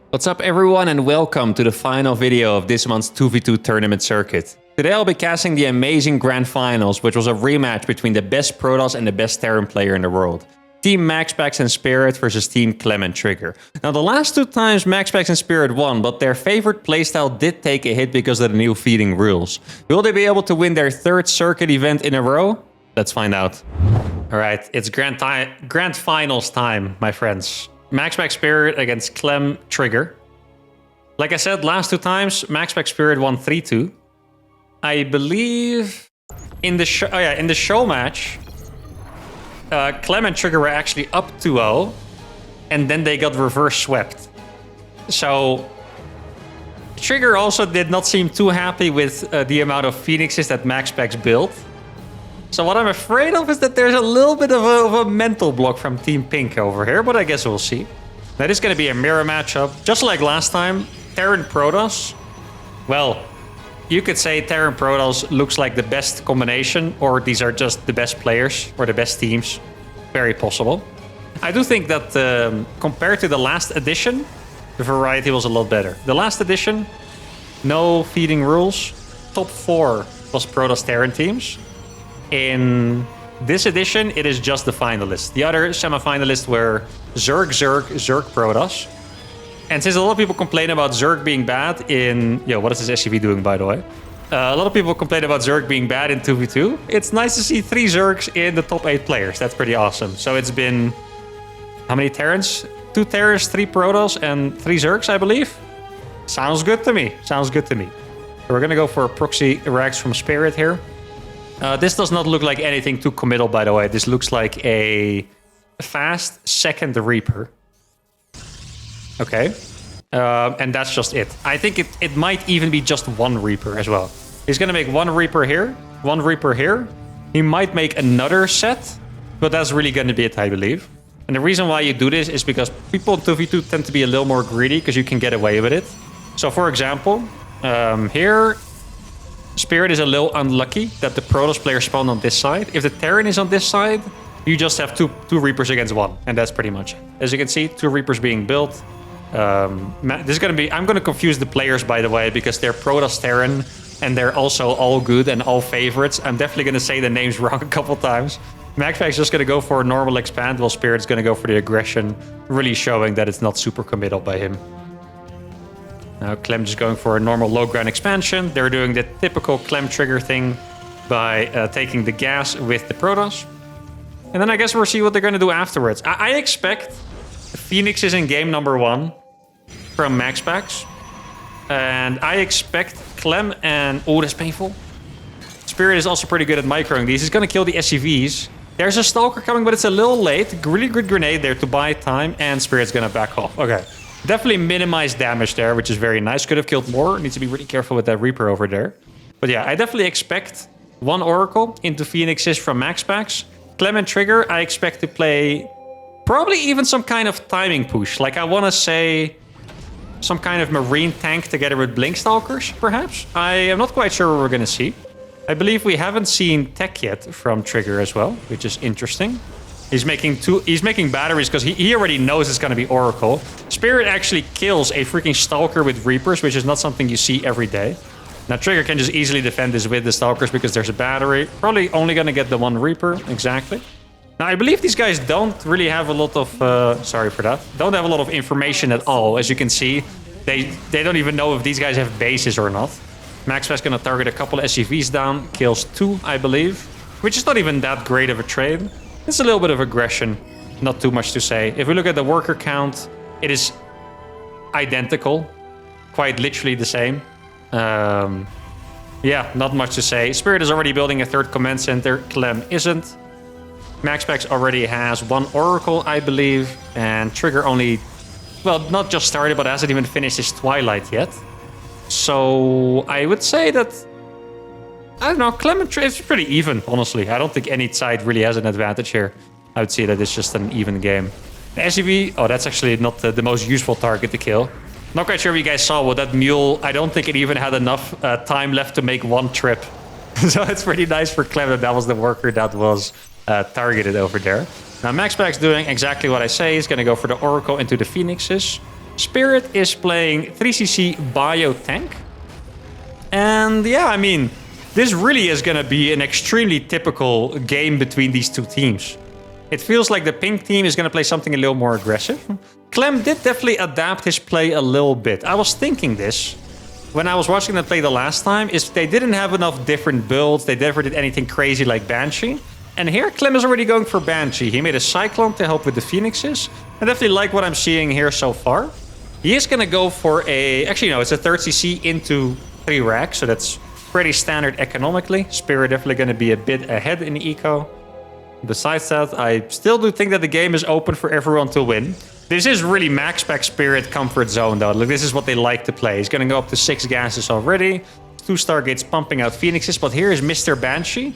What's up everyone and welcome to the final video of this month's 2v2 tournament circuit. Today I'll be casting the amazing Grand Finals, which was a rematch between the best Protoss and the best Terran player in the world. Team MaxPax and Spirit versus Team Clem and Trigger. Now the last two times MaxPax and Spirit won, but their favorite playstyle did take a hit because of the new feeding rules. Will they be able to win their third circuit event in a row? Let's find out. Alright, it's Grand Finals time, my friends. MaxPax Spirit against Clem Trigger. Like I said, last two times, MaxPax Spirit won 3-2. I believe in the show match, Clem and Trigger were actually up 2-0, and then they got reverse swept. So Trigger also did not seem too happy with the amount of Phoenixes that MaxPax built. So what I'm afraid of is that there's a little bit of a mental block from Team Pink over here, but I guess we'll see. That is going to be a mirror matchup, just like last time. Terran Protoss. Well, you could say Terran Protoss looks like the best combination, or these are just the best players, or the best teams. Very possible. I do think that compared to the last edition, the variety was a lot better. The last edition, no feeding rules. Top 4 was Protoss Terran teams. In this edition, it is just the finalists. The other semi-finalists were Zerg, Protoss. And since a lot of people complain about Zerg being bad in... Yo, what is this SCV doing, by the way? A lot of people complain about Zerg being bad in 2v2. It's nice to see 3 Zergs in the top 8 players. That's pretty awesome. So it's been... How many Terrans? 2 Terrans, 3 Protoss, and 3 Zergs, I believe? Sounds good to me. Sounds good to me. So we're gonna go for a proxy Rax from Spirit here. This does not look like anything too committal, by the way. This looks like a fast second Reaper. Okay. And that's just it. I think it might even be just one Reaper as well. He's going to make one Reaper here, one Reaper here. He might make another set, but that's really going to be it, I believe. And the reason why you do this is because people in 2v2 tend to be a little more greedy because you can get away with it. So, for example, here... Spirit is a little unlucky that the Protoss player spawned on this side. If the Terran is on this side, you just have two Reapers against one, and that's pretty much it. As you can see, 2 Reapers being built. This is gonna be... I'm gonna confuse the players, by the way, because they're Protoss Terran, and they're also all good and all favorites. I'm definitely gonna say the names wrong a couple times. MaxPax is just gonna go for a normal expand, while Spirit's gonna go for the aggression, really showing that it's not super committal by him. Now Clem just going for a normal low ground expansion. They're doing the typical Clem Trigger thing by taking the gas with the Protoss. And then I guess we'll see what they're going to do afterwards. I expect Phoenixes in game number 1 from MaxPax. And I expect Clem and... Oh, that's painful. Spirit is also pretty good at microing these. He's going to kill the SCVs. There's a Stalker coming, but it's a little late. Really good grenade there to buy time. And Spirit's going to back off. Okay. Definitely minimized damage there, which is very nice. Could have killed more. Needs to be really careful with that Reaper over there. But yeah, I definitely expect one Oracle into Phoenixes from MaxPax. Clem and Trigger, I expect to play probably even some kind of timing push. Like I want to say some kind of Marine tank together with Blink Stalkers, perhaps. I am not quite sure what we're going to see. I believe we haven't seen tech yet from Trigger as well, which is interesting. He's making batteries because he already knows it's going to be Oracle. Spirit actually kills a freaking Stalker with Reapers, which is not something you see every day. Now Trigger can just easily defend this with the Stalkers because there's a battery. Probably only going to get the one Reaper, exactly. Now I believe these guys don't really have a lot of... sorry for that. Don't have a lot of information at all. As you can see, they don't even know if these guys have bases or not. MaxPax going to target a couple of SCVs down. Kills 2, I believe. Which is not even that great of a trade. It's a little bit of aggression, not too much to say. If we look at the worker count, it is identical, quite literally the same. Yeah, not much to say. Spirit is already building a 3rd command center. Clem isn't. MaxPax already has 1 Oracle, I believe, and Trigger only, well, not just started, but hasn't even finished his Twilight yet. So I would say that... I don't know, Clem and Trigger is pretty even, honestly. I don't think any side really has an advantage here. I would say that it's just an even game. The SCV, oh, that's actually not the most useful target to kill. Not quite sure if you guys saw, well, that mule, I don't think it even had enough time left to make 1 trip. So it's pretty nice for Clem that was the worker that was targeted over there. Now MaxPax doing exactly what I say. He's going to go for the Oracle into the Phoenixes. Spirit is playing 3cc Bio Tank. And yeah, I mean, this really is going to be an extremely typical game between these two teams. It feels like the pink team is going to play something a little more aggressive. Clem did definitely adapt his play a little bit. I was thinking this when I was watching them play the last time, is they didn't have enough different builds. They never did anything crazy like Banshee. And here, Clem is already going for Banshee. He made a Cyclone to help with the Phoenixes. I definitely like what I'm seeing here so far. He is going to go for a... Actually, no, it's a 30cc into 3 racks, so that's pretty standard economically. Spirit definitely going to be a bit ahead in eco. Besides that, I still do think that the game is open for everyone to win. This is really max spec Spirit comfort zone, though. Look, this is what they like to play. He's going to go up to 6 gases already. 2 Stargates pumping out Phoenixes, but here is Mr. Banshee.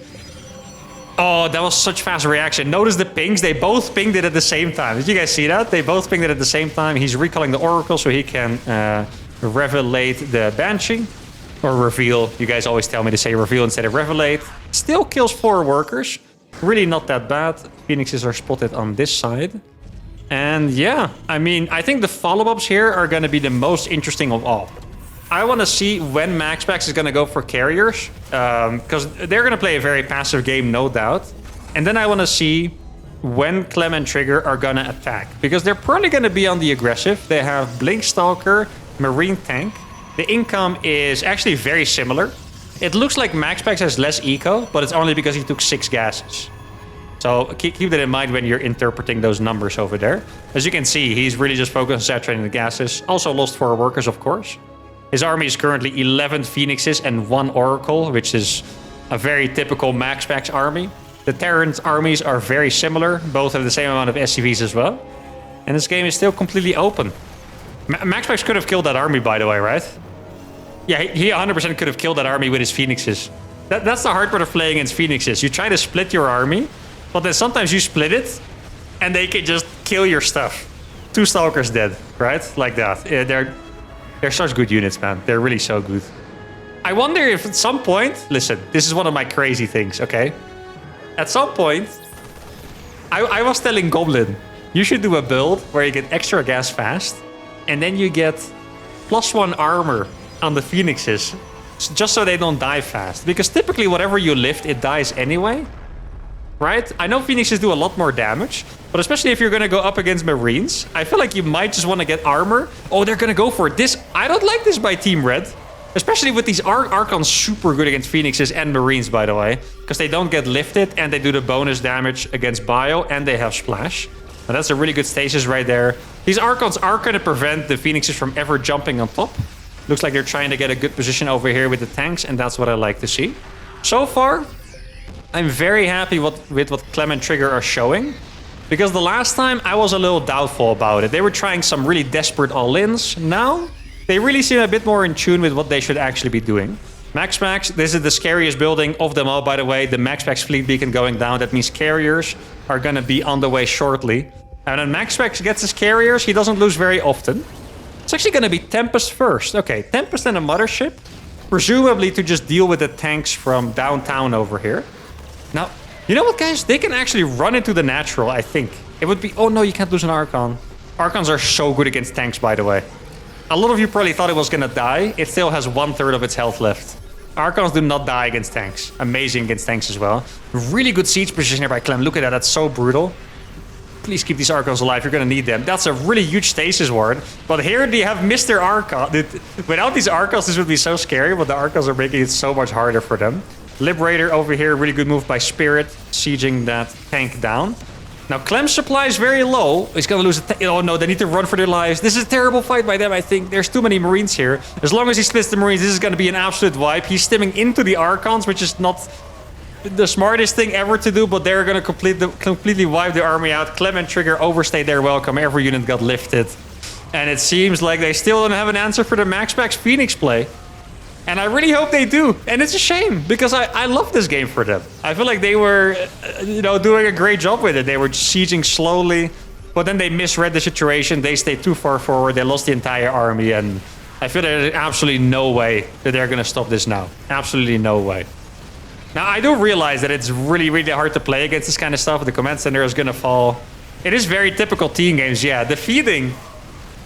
Oh, that was such fast reaction. Notice the pings. They both pinged it at the same time. Did you guys see that? They both pinged it at the same time. He's recalling the Oracle so he can revelate the Banshee. Or reveal. You guys always tell me to say reveal instead of revelate. Still kills 4 workers. Really not that bad. Phoenixes are spotted on this side. And yeah, I mean, I think the follow-ups here are going to be the most interesting of all. I want to see when MaxPax is going to go for carriers, because they're going to play a very passive game, no doubt. And then I want to see when Clem and Trigger are going to attack, because they're probably going to be on the aggressive. They have Blinkstalker, Marine Tank. The income is actually very similar. It looks like MaxPax has less eco, but it's only because he took 6 gases. So keep that in mind when you're interpreting those numbers over there. As you can see, he's really just focused on saturating the gases. Also lost 4 workers, of course. His army is currently 11 Phoenixes and 1 Oracle, which is a very typical MaxPax army. The Terran armies are very similar. Both have the same amount of SCVs as well. And this game is still completely open. MaxPax could have killed that army, by the way, right? Yeah, he 100% could have killed that army with his Phoenixes. That's the hard part of playing against Phoenixes. You try to split your army, but then sometimes you split it, and they can just kill your stuff. 2 Stalkers dead, right? Like that. Yeah, they're such good units, man. They're really so good. I wonder if at some point... Listen, this is one of my crazy things, okay? At some point, I was telling Goblin, you should do a build where you get extra gas fast, and then you get +1 armor on the Phoenixes, just so they don't die fast. Because typically whatever you lift, it dies anyway. Right? I know Phoenixes do a lot more damage, but especially if you're going to go up against Marines, I feel like you might just want to get armor. Oh, they're going to go for it. This, I don't like this by Team Red. Especially with these Archons super good against Phoenixes and Marines, by the way. Because they don't get lifted and they do the bonus damage against Bio and they have Splash. Now that's a really good stasis right there. These Archons are going to prevent the Phoenixes from ever jumping on top. Looks like they're trying to get a good position over here with the tanks, and that's what I like to see. So far, I'm very happy with what Clem and Trigger are showing. Because the last time, I was a little doubtful about it. They were trying some really desperate all-ins. Now, they really seem a bit more in tune with what they should actually be doing. MaxPax, this is the scariest building of them all, by the way. The MaxPax fleet beacon going down. That means carriers are going to be on the way shortly. And when MaxPax gets his carriers, he doesn't lose very often. It's actually going to be Tempest first. Okay, Tempest and a Mothership. Presumably to just deal with the tanks from downtown over here. Now, you know what, guys? They can actually run into the natural, I think. It would be... Oh, no, you can't lose an Archon. Archons are so good against tanks, by the way. A lot of you probably thought it was going to die. It still has 1/3 of its health left. Archons do not die against tanks. Amazing against tanks as well. Really good siege position here by Clem. Look at that. That's so brutal. Please keep these Archons alive. You're going to need them. That's a really huge stasis ward. But here they have Mr. Archon. Without these Archons, this would be so scary. But the Archons are making it so much harder for them. Liberator over here. Really good move by Spirit. Sieging that tank down. Now, Clem's supply is very low. He's going to lose a... Oh, no. They need to run for their lives. This is a terrible fight by them, I think. There's too many Marines here. As long as he splits the Marines, this is going to be an absolute wipe. He's stimming into the Archons, which is not the smartest thing ever to do, but they're going to completely wipe the army out. Clem and Trigger overstayed their welcome. Every unit got lifted. And it seems like they still don't have an answer for the MaxPax Phoenix play. And I really hope they do. And it's a shame, because I love this game for them. I feel like they were, doing a great job with it. They were sieging slowly, but then they misread the situation. They stayed too far forward. They lost the entire army. And I feel there's absolutely no way that they're going to stop this now. Absolutely no way. Now, I do realize that it's really, really hard to play against this kind of stuff. The command center is going to fall. It is very typical team games, yeah. The feeding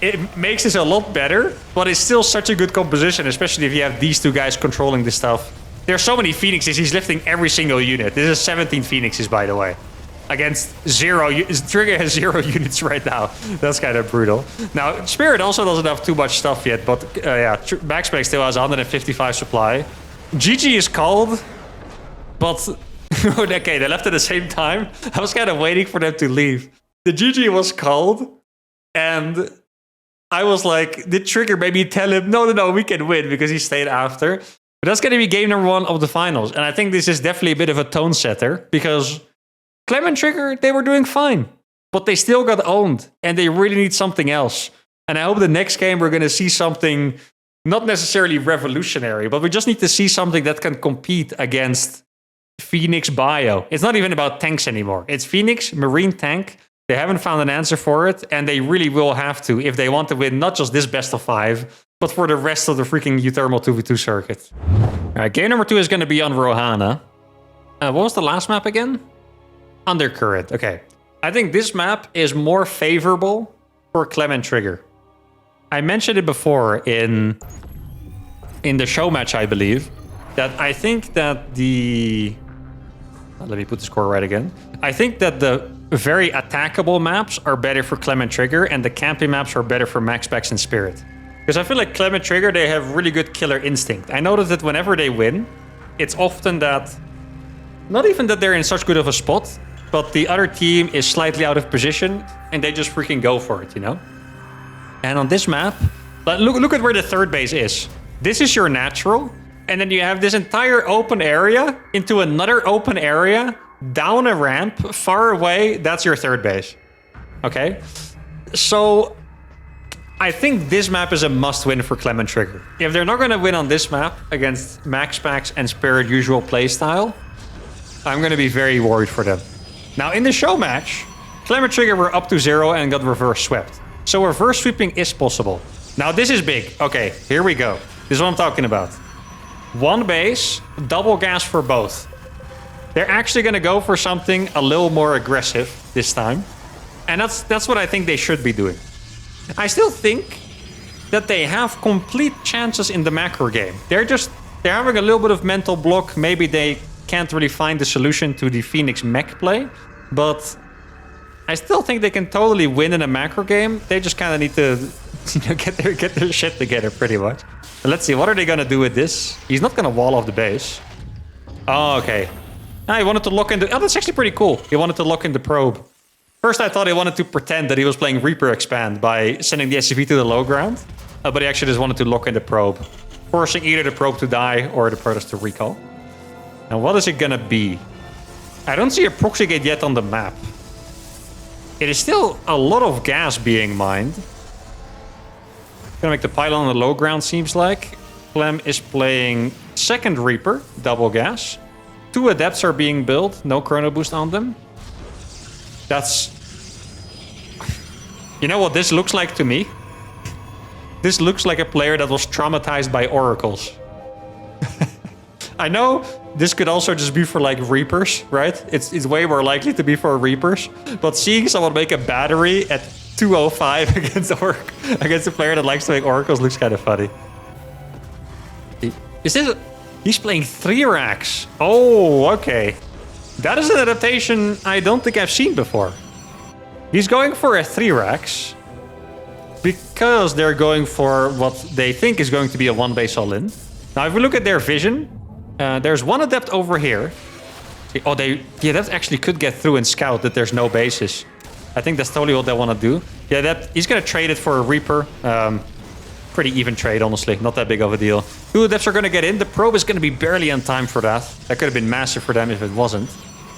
it makes this a lot better, but it's still such a good composition, especially if you have these two guys controlling this stuff. There's so many Phoenixes, he's lifting every single unit. This is 17 Phoenixes, by the way. Against 0, Trigger has 0 units right now. That's kind of brutal. Now, Spirit also doesn't have too much stuff yet, but yeah, Backspec still has 155 supply. GG is called, but okay, they left at the same time. I was kind of waiting for them to leave. The GG was called, and I was like, did Trigger maybe tell him, no, we can win, because he stayed after. But that's going to be game number 1 of the finals. And I think this is definitely a bit of a tone setter, because Clem and Trigger, they were doing fine. But they still got owned, and they really need something else. And I hope the next game we're going to see something not necessarily revolutionary, but we just need to see something that can compete against Phoenix Bio. It's not even about tanks anymore. It's Phoenix, Marine tank. They haven't found an answer for it, and they really will have to if they want to win not just this best of 5, but for the rest of the freaking uThermal 2v2 circuit. All right, game number 2 is going to be on Rohana. What was the last map again? Undercurrent. Okay. I think this map is more favorable for Clem and Trigger. I mentioned it before in the show match, I believe, that I think that the... Let me put the score right again. I think that the very attackable maps are better for Clem and Trigger, and the camping maps are better for Max Packs and Spirit. Because I feel like Clem and Trigger, they have really good killer instinct. I noticed that whenever they win, it's often that... Not even that they're in such good of a spot, but the other team is slightly out of position, and they just freaking go for it, you know? And on this map, look at where the third base is. This is your natural, and then you have this entire open area into another open area, down a ramp, far away. That's your third base. Okay? So I think this map is a must-win for Clem and Trigger. If they're not going to win on this map against Max Packs and Spirit usual playstyle, I'm going to be very worried for them. Now, in the show match, Clem and Trigger were up to 0 and got reverse swept. So reverse sweeping is possible. Now, this is big. Okay, here we go. This is what I'm talking about. One base, double gas for both. They're actually going to go for something a little more aggressive this time. And that's what I think they should be doing. I still think that they have complete chances in the macro game. They're having a little bit of mental block. Maybe they can't really find the solution to the Phoenix mech play. But I still think they can totally win in a macro game. They just kind of need to get their shit together pretty much. And let's see, what are they going to do with this? He's not going to wall off the base. Oh, okay. He wanted to lock in the... Oh, that's actually pretty cool. He wanted to lock in the probe. First, I thought he wanted to pretend that he was playing Reaper Expand by sending the SCV to the low ground. But he actually just wanted to lock in the probe, forcing either the probe to die or the Protoss to recall. And what is it going to be? I don't see a proxy gate yet on the map. It is still a lot of gas being mined. Gonna make the pylon on the low ground, seems like. Clem is playing second Reaper, double gas. 2 Adepts are being built, no chrono boost on them. That's... You know what this looks like to me? This looks like a player that was traumatized by oracles. I know this could also just be for like Reapers, right? It's way more likely to be for Reapers. But seeing someone make a battery at 205 against a player that likes to make oracles looks kind of funny. Is this... He's playing 3 racks. Oh, okay. That is an adaptation I don't think I've seen before. He's going for a 3 racks because they're going for what they think is going to be a 1 base all-in. Now, if we look at their vision, there's 1 Adept over here. Oh, the Adept actually could get through and scout that there's no bases. I think that's totally what they want to do. The Adept, he's going to trade it for a Reaper. Pretty even trade, honestly. Not that big of a deal. 2 Adepts are going to get in. The probe is going to be barely on time for that. That could have been massive for them if it wasn't.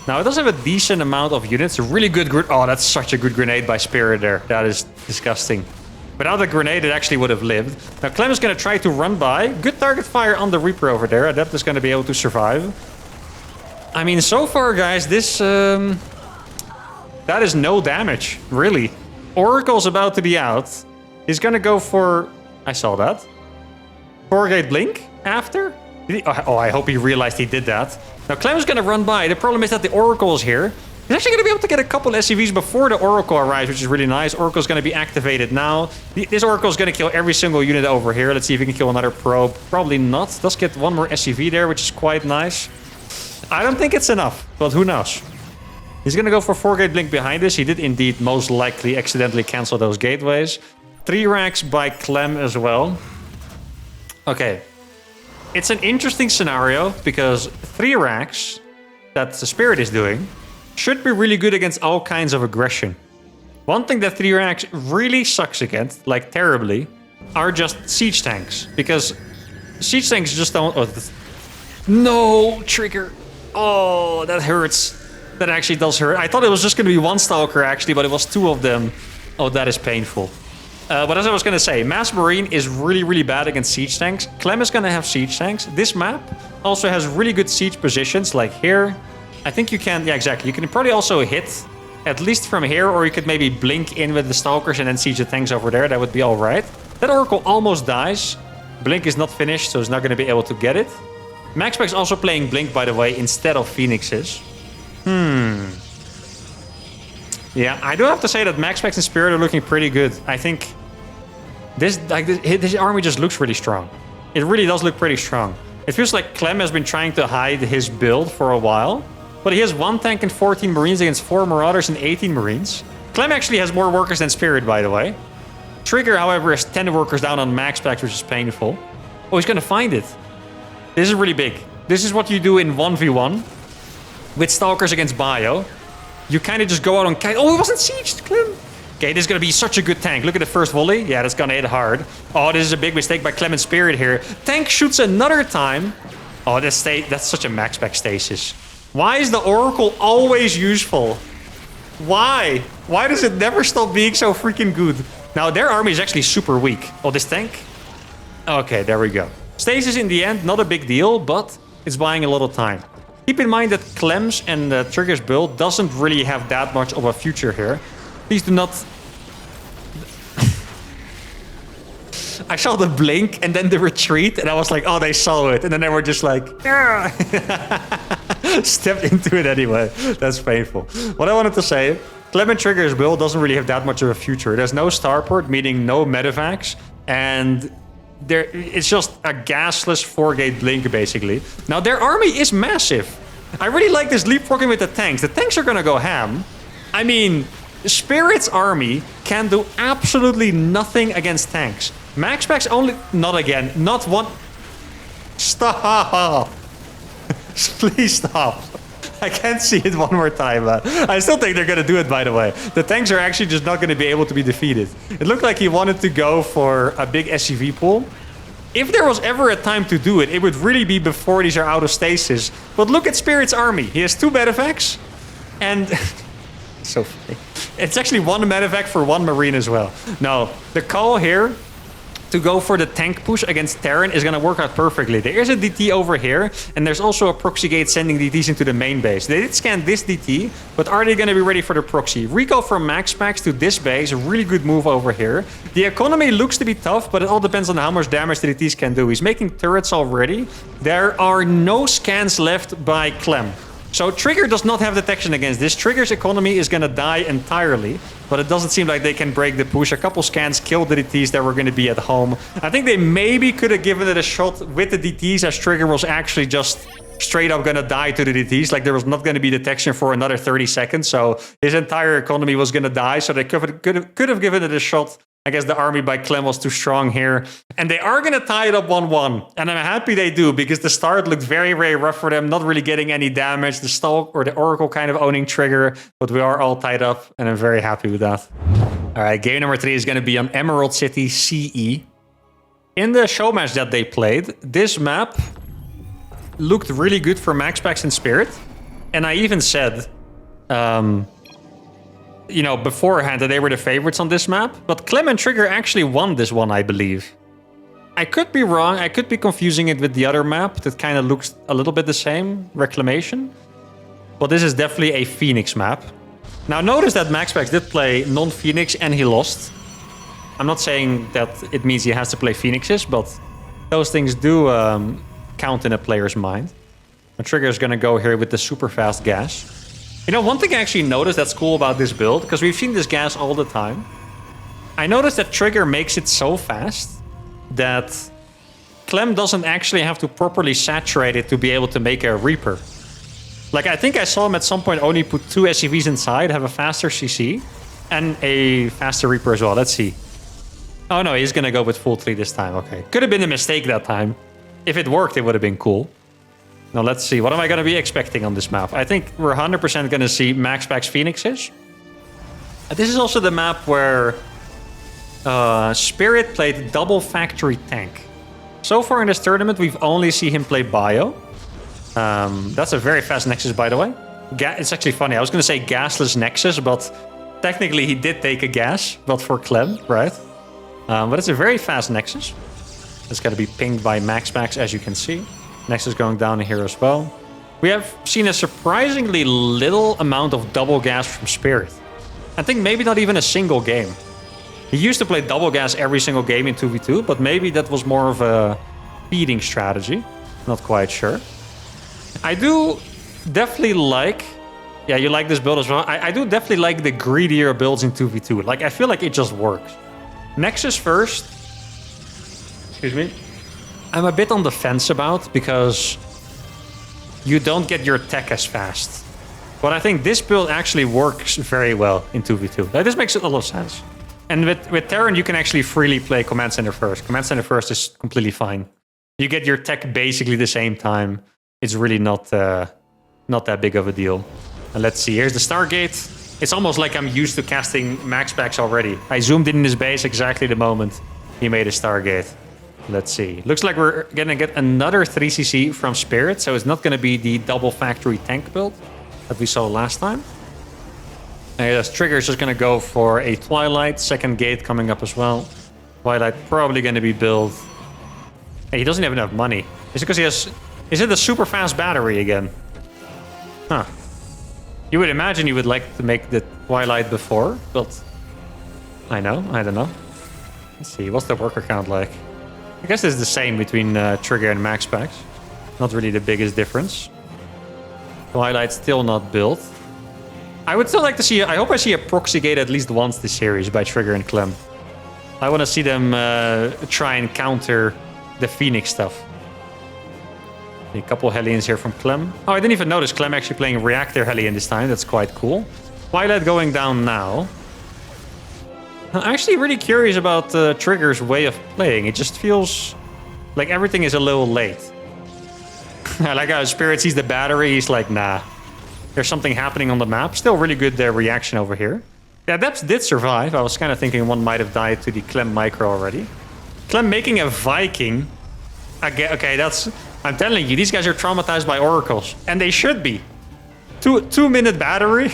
Now, it does have a decent amount of units. A really good... Oh, that's such a good grenade by Spirit there. That is disgusting. Without the grenade, it actually would have lived. Now, Clem is going to try to run by. Good target fire on the Reaper over there. Adept is going to be able to survive. I mean, so far, guys, this... that is no damage, really. Oracle's about to be out. He's going to go for... I saw that. 4-gate blink after? Oh, I hope he realized he did that. Now, Clem's going to run by. The problem is that the Oracle is here. He's actually going to be able to get a couple SCVs before the Oracle arrives, which is really nice. Oracle's going to be activated now. This Oracle is going to kill every single unit over here. Let's see if he can kill another probe. Probably not. Does get one more SCV there, which is quite nice. I don't think it's enough, but who knows? He's going to go for 4-gate blink behind this. He did indeed most likely accidentally cancel those gateways. 3 racks by Clem as well. Okay. It's an interesting scenario because 3 racks that the Spirit is doing should be really good against all kinds of aggression. One thing that 3 racks really sucks against, like terribly, are just siege tanks. Because siege tanks just don't... Oh, no, trigger. Oh, that hurts. That actually does hurt. I thought it was just going to be 1 Stalker, actually, but it was 2 of them. Oh, that is painful. But as I was going to say, Mass Marine is really, really bad against siege tanks. Clem is going to have siege tanks. This map also has really good siege positions, like here. I think you can... Yeah, exactly. You can probably also hit, at least from here, or you could maybe blink in with the Stalkers and then siege the tanks over there. That would be all right. That Oracle almost dies. Blink is not finished, so it's not going to be able to get it. MaxPack's also playing Blink, by the way, instead of Phoenixes. Yeah, I do have to say that MaxPax and Spirit are looking pretty good. I think this army just looks really strong. It really does look pretty strong. It feels like Clem has been trying to hide his build for a while, but he has 1 tank and 14 Marines against 4 Marauders and 18 Marines. Clem actually has more workers than Spirit, by the way. Trigger, however, has 10 workers down on MaxPax, which is painful. Oh, he's gonna find it. This is really big. This is what you do in 1v1 with Stalkers against Bio. You kind of just go out on... Oh, it wasn't sieged, Clem. Okay, this is going to be such a good tank. Look at the first volley. Yeah, that's going to hit hard. Oh, this is a big mistake by Clem and Spirit here. Tank shoots another time. Oh, that's such a MaxPack stasis. Why is the Oracle always useful? Why? Why does it never stop being so freaking good? Now, their army is actually super weak. Oh, this tank? Okay, there we go. Stasis in the end, not a big deal, but it's buying a lot of time. Keep in mind that Clem's and Trigger's build doesn't really have that much of a future here. Please do not... I saw the blink and then the retreat, and I was like, oh, they saw it. And then they were just like... stepped into it anyway. That's painful. What I wanted to say, Clem and Trigger's build doesn't really have that much of a future. There's no starport, meaning no medevacs, and... it's just a gasless 4-gate blink, basically. Now, their army is massive. I really like this leapfrogging with the tanks. The tanks are gonna go ham. I mean, Spirit's army can do absolutely nothing against tanks. MaxPack's only... Not again. Not one... Stop! Please stop. I can't see it one more time. I still think they're going to do it, by the way. The tanks are actually just not going to be able to be defeated. It looked like he wanted to go for a big SCV pool. If there was ever a time to do it, it would really be before these are out of stasis. But look at Spirit's army. He has 2 medevacs. And... so funny. It's actually 1 medevac for 1 Marine as well. No, the call here... to go for the tank push against Terran is going to work out perfectly. There is a DT over here, and there's also a proxy gate sending DTs into the main base. They did scan this DT, but are they going to be ready for the proxy? Recall from MaxPax to this base, a really good move over here. The economy looks to be tough, but it all depends on how much damage the DTs can do. He's making turrets already. There are no scans left by Clem. So Trigger does not have detection against this. Trigger's economy is going to die entirely, but it doesn't seem like they can break the push. A couple scans killed the DTs that were going to be at home. I think they maybe could have given it a shot with the DTs, as Trigger was actually just straight up going to die to the DTs. Like, there was not going to be detection for another 30 seconds, so his entire economy was going to die. So they could have given it a shot. I guess the army by Clem was too strong here. And they are going to tie it up 1-1. And I'm happy they do, because the start looked very, very rough for them. Not really getting any damage. The Stalk or the Oracle kind of owning Trigger. But we are all tied up, and I'm very happy with that. All right, game number 3 is going to be on Emerald City CE. In the show match that they played, this map looked really good for MaxPax and Spirit. And I even said... you know, beforehand that they were the favorites on this map. But Clem and Trigger actually won this one, I believe. I could be wrong. I could be confusing it with the other map that kind of looks a little bit the same, Reclamation. But this is definitely a Phoenix map. Now, notice that MaxPax did play non-Phoenix and he lost. I'm not saying that it means he has to play Phoenixes, but those things do count in a player's mind. And Trigger is going to go here with the super fast gas. You know, one thing I actually noticed that's cool about this build, because we've seen this gas all the time. I noticed that Trigger makes it so fast that Clem doesn't actually have to properly saturate it to be able to make a Reaper. Like, I think I saw him at some point only put 2 SCVs inside, have a faster CC, and a faster Reaper as well. Let's see. Oh no, he's gonna go with full 3 this time. Okay. Could have been a mistake that time. If it worked, it would have been cool. Now let's see. What am I gonna be expecting on this map? I think we're 100% gonna see Max Packs Phoenixes. This is also the map where Spirit played double factory tank. So far in this tournament, we've only seen him play Bio. That's a very fast Nexus, by the way. It's actually funny. I was going to say gasless Nexus, but technically he did take a gas, but for Clem, right? But it's a very fast Nexus. It's going to be pinged by Max Packs, as you can see. Nexus going down here as well. We have seen a surprisingly little amount of double gas from Spirit. I think maybe not even a single game. He used to play double gas every single game in 2v2, but maybe that was more of a feeding strategy. Not quite sure. I do definitely like... Yeah, you like this build as well. I do definitely like the greedier builds in 2v2. Like, I feel like it just works. Nexus first. Excuse me. I'm a bit on the fence about, because you don't get your tech as fast. But I think this build actually works very well in 2v2. Like, this makes a lot of sense. And with Terran, you can actually freely play Command Center first. Command Center first is completely fine. You get your tech basically the same time. It's really not that big of a deal. And let's see, here's the Stargate. It's almost like I'm used to casting Max Packs already. I zoomed in his base exactly the moment he made a Stargate. Let's see. Looks like we're gonna get another 3cc from Spirit, so it's not gonna be the double factory tank build that we saw last time. Yes, Trigger is just going to go for a Twilight. Second gate coming up as well. Twilight probably going to be built. Hey, he doesn't have enough money. Is it because he has... Is it a super fast battery again? Huh. You would imagine you would like to make the Twilight before, but... I don't know. Let's see, what's the worker count like? I guess it's the same between Trigger and Max Packs. Not really the biggest difference. Twilight still not built. I would still like to see... I hope I see a proxy gate at least once this series by Trigger and Clem. I want to see them try and counter the Phoenix stuff. A couple Hellions here from Clem. Oh, I didn't even notice Clem actually playing Reactor Hellion this time. That's quite cool. Twilight going down now. I'm actually really curious about Trigger's way of playing. It just feels like everything is a little late. I like how Spirit sees the battery. He's like, nah. There's something happening on the map. Still really good reaction over here. Yeah, Depths did survive. I was kind of thinking one might have died to the Clem micro already. Clem making a Viking. Okay, that's... I'm telling you, these guys are traumatized by oracles. And they should be. 2-minute battery.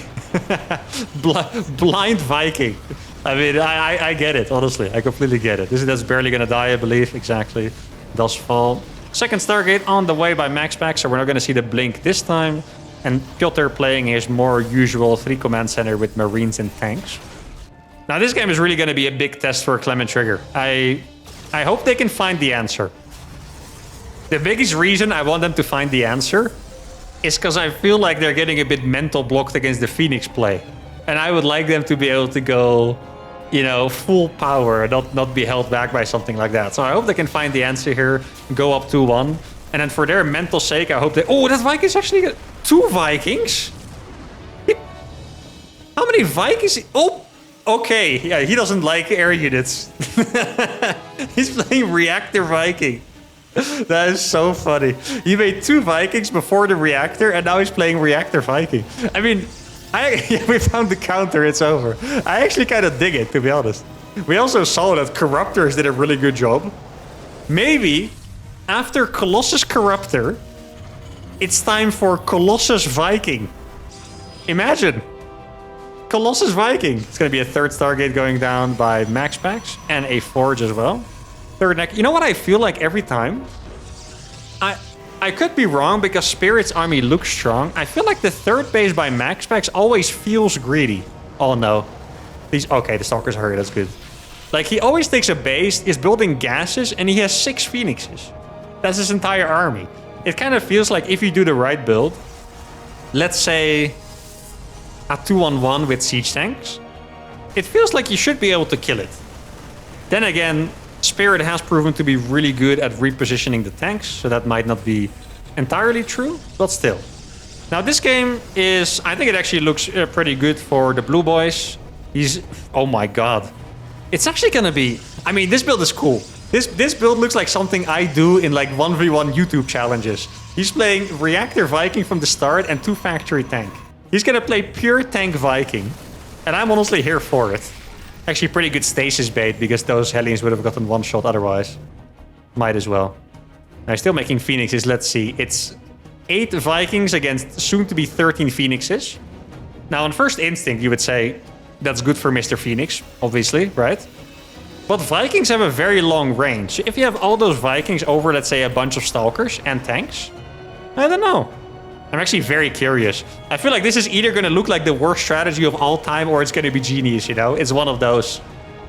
Blind Viking. I mean, I get it, honestly. I completely get it. That's barely going to die, I believe. Exactly. Does fall. Second Stargate on the way by Max Pack, so we're not going to see the blink this time. And Piotr playing his more usual 3 command center with Marines and tanks. Now this game is really going to be a big test for Clem and Trigger. I hope they can find the answer. The biggest reason I want them to find the answer is because I feel like they're getting a bit mental blocked against the Phoenix play. And I would like them to be able to go, you know, full power and not be held back by something like that. So I hope they can find the answer here, go up 2-1. And then for their mental sake, I hope they... Oh, that Viking's actually... 2 Vikings? How many Vikings? Oh, okay. Yeah, he doesn't like air units. He's playing Reactor Viking. That is so funny. He made 2 Vikings before the Reactor, and now he's playing Reactor Viking. I mean, we found the counter. It's over. I actually kind of dig it, to be honest. We also saw that Corruptors did a really good job. Maybe... After Colossus Corruptor, it's time for Colossus Viking. Imagine. Colossus Viking. It's going to be a 3rd Stargate going down by Max Packs and a Forge as well. 3rd neck. You know what I feel like every time? I could be wrong because Spirit's army looks strong. I feel like the 3rd base by Max Packs always feels greedy. Oh no. Okay, the Stalkers are here. That's good. Like, he always takes a base, is building gases, and he has 6 Phoenixes. That's his entire army. It kind of feels like if you do the right build, let's say a 2-on-1 with siege tanks, it feels like you should be able to kill it. Then again, Spirit has proven to be really good at repositioning the tanks, so that might not be entirely true, but still. Now this game is, I think it actually looks pretty good for the blue boys. Oh my god. It's actually gonna be, I mean, this build is cool. This build looks like something I do in like 1v1 YouTube challenges. He's playing Reactor Viking from the start and 2 Factory Tank. He's gonna play pure tank Viking, and I'm honestly here for it. Actually pretty good stasis bait, because those Hellions would have gotten one shot otherwise. Might as well. Now still making Phoenixes, let's see. It's 8 Vikings against soon to be 13 Phoenixes. Now on first instinct you would say, that's good for Mr. Phoenix, obviously, right? But Vikings have a very long range. If you have all those Vikings over, let's say, a bunch of Stalkers and tanks, I don't know. I'm actually very curious. I feel like this is either going to look like the worst strategy of all time, or it's going to be genius, you know? It's one of those.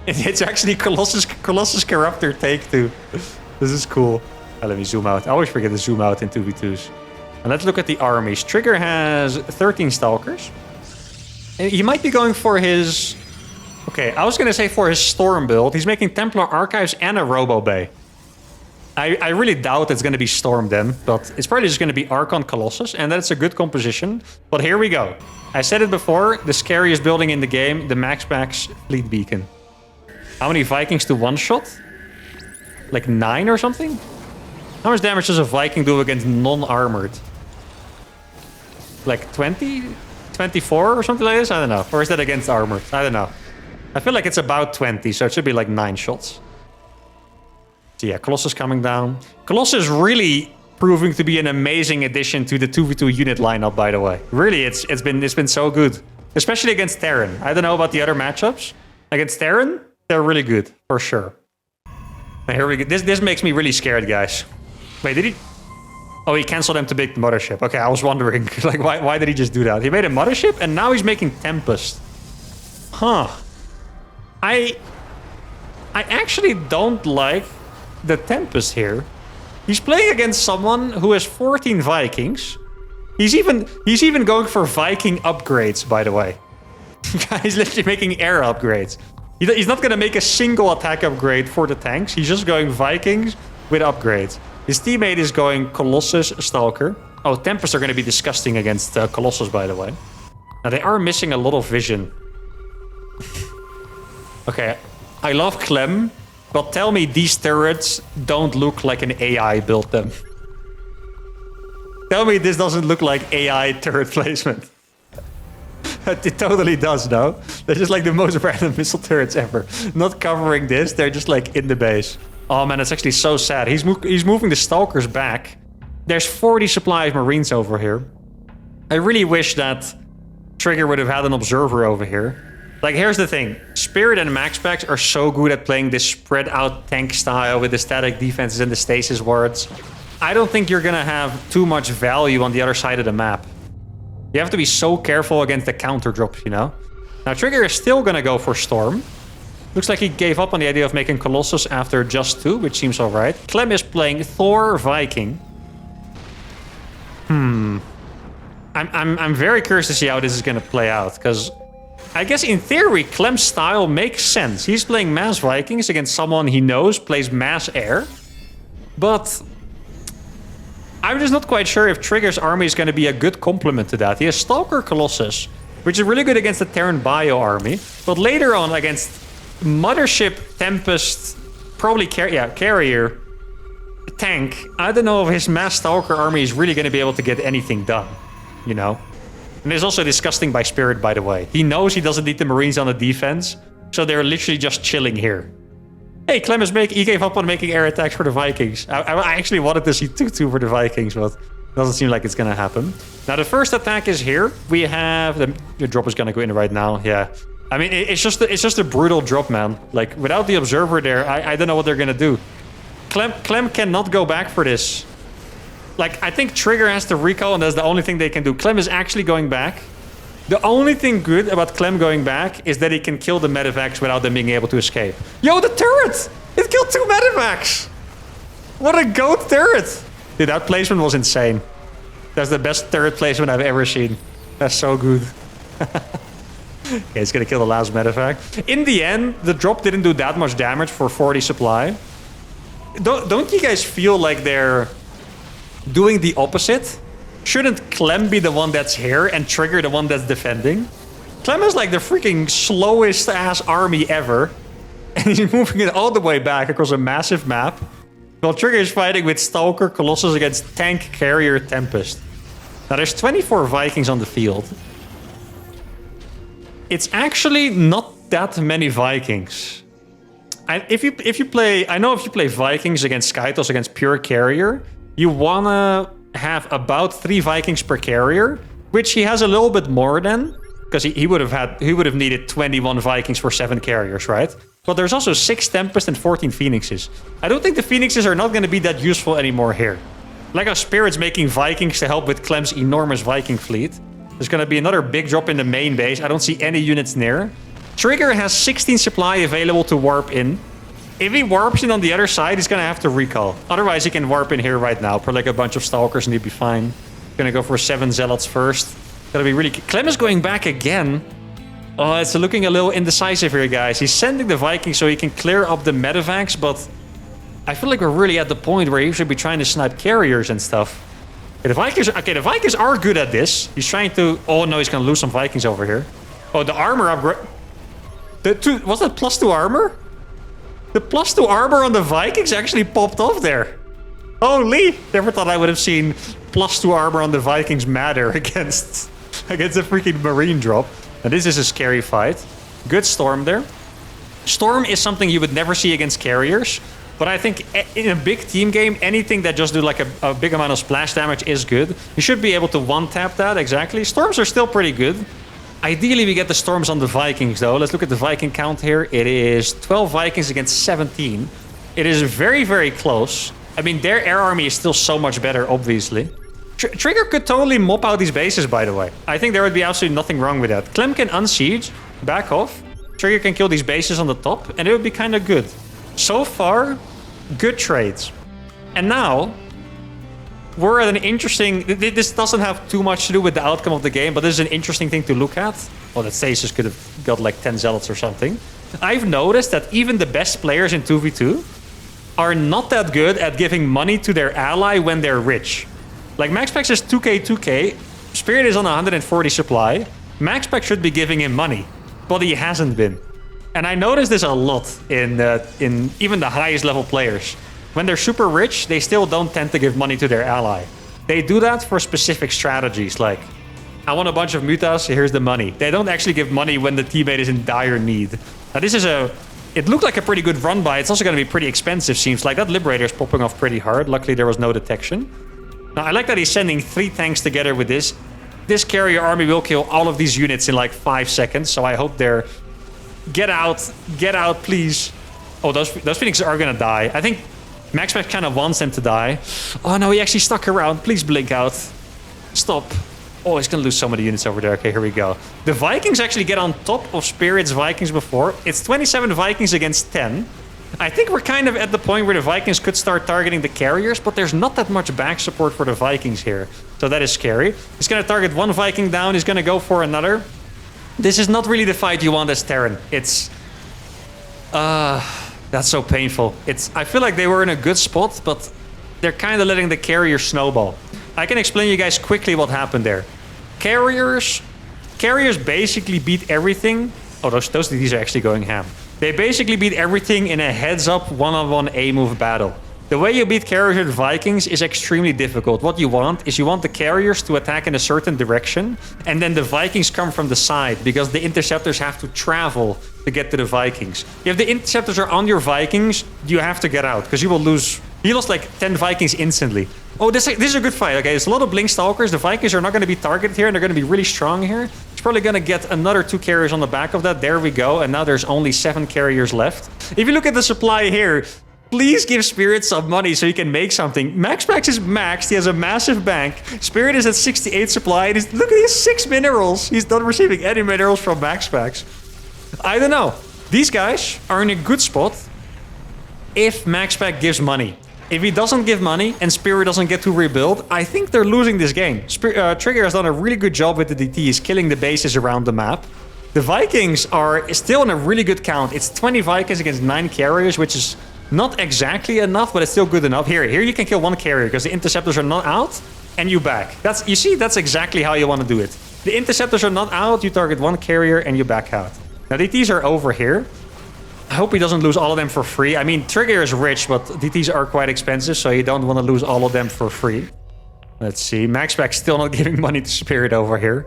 It's actually Colossus Corruptor take 2. This is cool. Let me zoom out. I always forget to zoom out in 2v2s. And let's look at the armies. Trigger has 13 Stalkers. And he might be going for his... Okay, I was going to say for his Storm build. He's making Templar Archives and a Robo Bay. I really doubt it's going to be Storm then, but it's probably just going to be Archon Colossus, and that's a good composition. But here we go. I said it before, the scariest building in the game, the Max Fleet Beacon. How many Vikings to one-shot? Like 9 or something? How much damage does a Viking do against non-armored? Like 20? 24 or something like this? I don't know. Or is that against armored? I don't know. I feel like it's about 20, so it should be like 9 shots. So yeah, Colossus coming down. Colossus really proving to be an amazing addition to the 2v2 unit lineup, by the way. Really, it's been so good. Especially against Terran. I don't know about the other matchups. Against Terran, they're really good, for sure. Now here we go. This makes me really scared, guys. Wait, did he... Oh, he canceled them to make the mothership. Okay, I was wondering, like, why did he just do that? He made a mothership, and now he's making Tempest. Huh. I actually don't like the Tempest here. He's playing against someone who has 14 Vikings. He's even going for Viking upgrades, by the way. He's literally making air upgrades. He's not going to make a single attack upgrade for the tanks. He's just going Vikings with upgrades. His teammate is going Colossus, Stalker. Oh, Tempests are going to be disgusting against Colossus, by the way. Now, they are missing a lot of vision. Okay, I love Clem, but tell me these turrets don't look like an AI built them. Tell me this doesn't look like AI turret placement. It totally does, no? They're just like the most random missile turrets ever. Not covering this, they're just like in the base. Oh man, it's actually so sad. He's moving the Stalkers back. There's 40 supply of Marines over here. I really wish that Trigger would have had an Observer over here. Like, here's the thing. Spirit and Max Packs are so good at playing this spread out tank style with the static defenses and the stasis wards. I don't think you're gonna have too much value on the other side of the map. You have to be so careful against the counter drops, you know? Now, Trigger is still gonna go for Storm. Looks like he gave up on the idea of making Colossus after just 2, which seems alright. Clem is playing Thor Viking. I'm very curious to see how this is gonna play out, because I guess in theory, Clem's style makes sense. He's playing mass Vikings against someone he knows plays mass air. But I'm just not quite sure if Trigger's army is going to be a good complement to that. He has Stalker Colossus, which is really good against the Terran Bio army. But later on against Mothership, Tempest, probably Carrier, Tank, I don't know if his mass Stalker army is really going to be able to get anything done, you know? And it's also disgusting by Spirit, by the way. He knows he doesn't need the Marines on the defense, so they're literally just chilling here. Hey, Clem he gave up on making air attacks for the Vikings. I actually wanted to see 2-2 for the Vikings, but it doesn't seem like it's gonna happen. Now, the first attack is here. We have... The drop is gonna go in right now, yeah. I mean, it's just a brutal drop, man. Like, without the Observer there, I don't know what they're gonna do. Clem cannot go back for this. Like, I think Trigger has to recall, and that's the only thing they can do. Clem is actually going back. The only thing good about Clem going back is that he can kill the medevacs without them being able to escape. Yo, the turret! It killed 2 medevacs! What a goat turret! Dude, that placement was insane. That's the best turret placement I've ever seen. That's so good. Okay, he's gonna kill the last medevac. In the end, the drop didn't do that much damage for 40 supply. Don't you guys feel like they're doing the opposite? Shouldn't Clem be the one that's here and Trigger the one that's defending? Clem is like the freaking slowest ass army ever. And he's moving it all the way back across a massive map. While Trigger is fighting with Stalker, Colossus against Tank, Carrier, Tempest. Now there's 24 Vikings on the field. It's actually not that many Vikings. If you play Vikings against Skytos against pure carrier, you wanna have about 3 Vikings per carrier, which he has a little bit more than, because he would have needed 21 Vikings for 7 carriers, right? But there's also 6 Tempest and 14 Phoenixes. I don't think the Phoenixes are not going to be that useful anymore here. Like how Spirit's making Vikings to help with Clem's enormous Viking fleet. There's going to be another big drop in the main base. I don't see any units near. Trigger has 16 supply available to warp in. If he warps in on the other side, he's going to have to recall. Otherwise, he can warp in here right now. Put like a bunch of Stalkers and he'd be fine. Going to go for 7 Zealots first. Gotta be really... Clem is going back again. Oh, it's looking a little indecisive here, guys. He's sending the Vikings so he can clear up the medevacs, but I feel like we're really at the point where he should be trying to snipe carriers and stuff. Okay, the Vikings are good at this. He's trying to... Oh, no, he's gonna lose some Vikings over here. Oh, the armor upgrade... Was that +2 armor? The +2 armor on the Vikings actually popped off there. Holy! Never thought I would have seen +2 armor on the Vikings matter against a freaking Marine drop. Now this is a scary fight. Good Storm there. Storm is something you would never see against carriers. But I think in a big team game, anything that just do like a big amount of splash damage is good. You should be able to one-tap that, exactly. Storms are still pretty good. Ideally, we get the Storms on the Vikings, though. Let's look at the Viking count here. It is 12 Vikings against 17. It is very, very close. I mean, their air army is still so much better, obviously. Trigger could totally mop out these bases, by the way. I think there would be absolutely nothing wrong with that. Clem can unsiege, back off. Trigger can kill these bases on the top, and it would be kind of good. So far, good trades. And now, we're at an interesting... This doesn't have too much to do with the outcome of the game, but this is an interesting thing to look at. Well, that Stasis could have got like 10 Zealots or something. I've noticed that even the best players in 2v2 are not that good at giving money to their ally when they're rich. Like, MaxPax is 2k. Spirit is on 140 supply. MaxPax should be giving him money, but he hasn't been. And I noticed this a lot in even the highest level players. When they're super rich, they still don't tend to give money to their ally. They do that for specific strategies, like, I want a bunch of mutas, here's the money. They don't actually give money when the teammate is in dire need. Now, this is it looked like a pretty good run by. It's also going to be pretty expensive, seems like. That Liberator is popping off pretty hard. Luckily, there was no detection. Now, I like that he's sending 3 tanks together with this. This carrier army will kill all of these units in like 5 seconds, so I hope they're... Get out, please. Oh, those Phoenixes are gonna die. I think MaxPax kind of wants them to die. Oh no, he actually stuck around. Please blink out. Stop. Oh, he's gonna lose so many units over there. Okay, here we go. The Vikings actually get on top of Spirit's Vikings before. It's 27 Vikings against 10. I think we're kind of at the point where the Vikings could start targeting the carriers, but there's not that much back support for the Vikings here. So that is scary. He's going to target one Viking down. He's going to go for another. This is not really the fight you want as Terran. It's... that's so painful. I feel like they were in a good spot, but they're kind of letting the carrier snowball. I can explain you guys quickly what happened there. Carriers basically beat everything. Oh, these are actually going ham. They basically beat everything in a heads-up one-on-one A-move battle. The way you beat carriers with Vikings is extremely difficult. What you want the carriers to attack in a certain direction, and then the Vikings come from the side, because the interceptors have to travel to get to the Vikings. If the interceptors are on your Vikings, you have to get out, because you will lose... He lost like 10 Vikings instantly. Oh, this is a good fight. Okay, there's a lot of Blink Stalkers. The Vikings are not going to be targeted here, and they're going to be really strong here. He's probably going to get another 2 carriers on the back of that. There we go. And now there's only 7 carriers left. If you look at the supply here, please give Spirit some money so he can make something. MaxPax is maxed. He has a massive bank. Spirit is at 68 supply. And look at these 6 minerals. He's not receiving any minerals from MaxPax. I don't know. These guys are in a good spot if MaxPax gives money. If he doesn't give money and Spirit doesn't get to rebuild, I think they're losing this game. Trigger has done a really good job with the DTs, killing the bases around the map. The Vikings are still in a really good count. It's 20 Vikings against 9 carriers, which is not exactly enough, but it's still good enough. Here you can kill 1 carrier because the interceptors are not out, and you back. You see, that's exactly how you want to do it. The interceptors are not out, you target 1 carrier, and you back out. Now, DTs are over here. I hope he doesn't lose all of them for free. I mean, Trigger is rich, but DTs are quite expensive, so you don't want to lose all of them for free. Let's see. MaxPack's still not giving money to Spirit over here.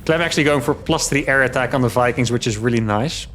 Clem actually going for +3 air attack on the Vikings, which is really nice.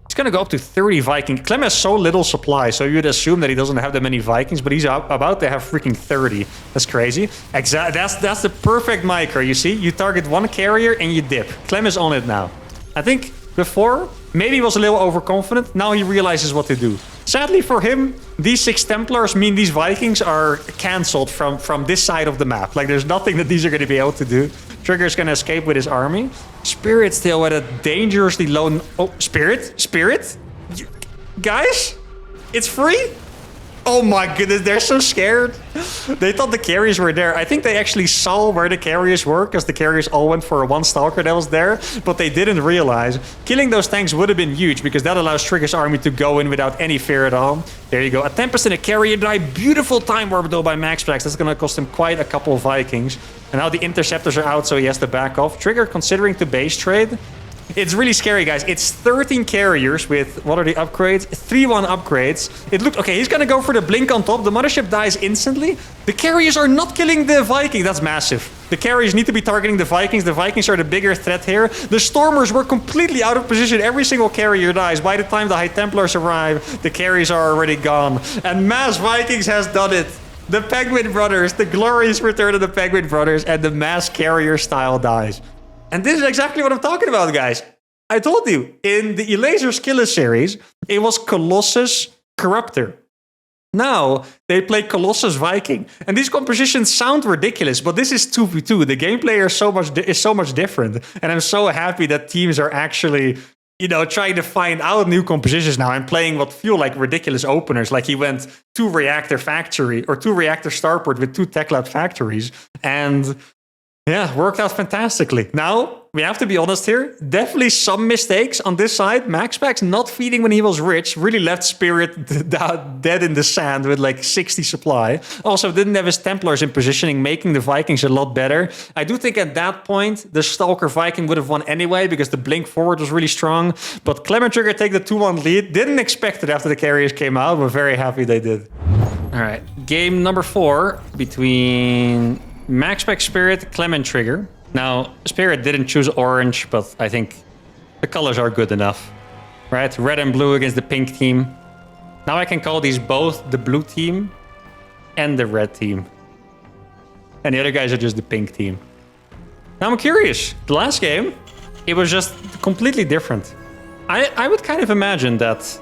He's going to go up to 30 Vikings. Clem has so little supply, so you'd assume that he doesn't have that many Vikings, but he's about to have freaking 30. That's crazy. That's the perfect micro, you see? You target 1 carrier and you dip. Clem is on it now. I think before, maybe he was a little overconfident. Now he realizes what to do. Sadly for him, these 6 Templars mean these Vikings are cancelled from this side of the map. Like, there's nothing that these are going to be able to do. Trigger's going to escape with his army. Spirit still at a dangerously low... Oh, Spirit? Spirit? Guys? It's free? Oh my goodness, they're so scared. They thought the carriers were there. I think they actually saw where the carriers were, because the carriers all went for 1 Stalker that was there, but they didn't realize. Killing those tanks would have been huge, because that allows Trigger's army to go in without any fear at all. There you go. A Tempest and a carrier die. Beautiful time warp though by MaxPack. That's going to cost him quite a couple of Vikings. And now the interceptors are out, so he has to back off. Trigger considering to base trade. It's really scary, guys. It's 13 carriers with, what are the upgrades? 3-1 upgrades. It looked, okay, he's gonna go for the blink on top. The mothership dies instantly. The carriers are not killing the Viking. That's massive. The carriers need to be targeting the Vikings. The Vikings are the bigger threat here. The Stormers were completely out of position. Every single carrier dies. By the time the High Templars arrive, the carriers are already gone. And Mass Vikings has done it. The Penguin Brothers, the glorious return of the Penguin Brothers, and the mass carrier style dies. And this is exactly what I'm talking about, guys. I told you, in the Elazer's Killer series, it was Colossus Corruptor. Now, they play Colossus Viking. And these compositions sound ridiculous, but this is 2v2. The gameplay is so much different. And I'm so happy that teams are actually, you know, trying to find out new compositions now and playing what feel like ridiculous openers. Like he went 2 reactor factory, or 2 reactor starport with 2 tech lab factories. And yeah, worked out fantastically. Now, we have to be honest here. Definitely some mistakes on this side. MaxPack's not feeding when he was rich. Really left Spirit dead in the sand with like 60 supply. Also, didn't have his Templars in positioning, making the Vikings a lot better. I do think at that point, the Stalker Viking would have won anyway because the blink forward was really strong. But Clem and Trigger take the 2-1 lead. Didn't expect it after the carriers came out. We're very happy they did. All right, game number 4 between MaxPack, Spirit, Clem, and Trigger. Now, Spirit didn't choose orange, but I think the colors are good enough. Right? Red and blue against the pink team. Now I can call these both the blue team and the red team. And the other guys are just the pink team. Now I'm curious. The last game, it was just completely different. I would kind of imagine that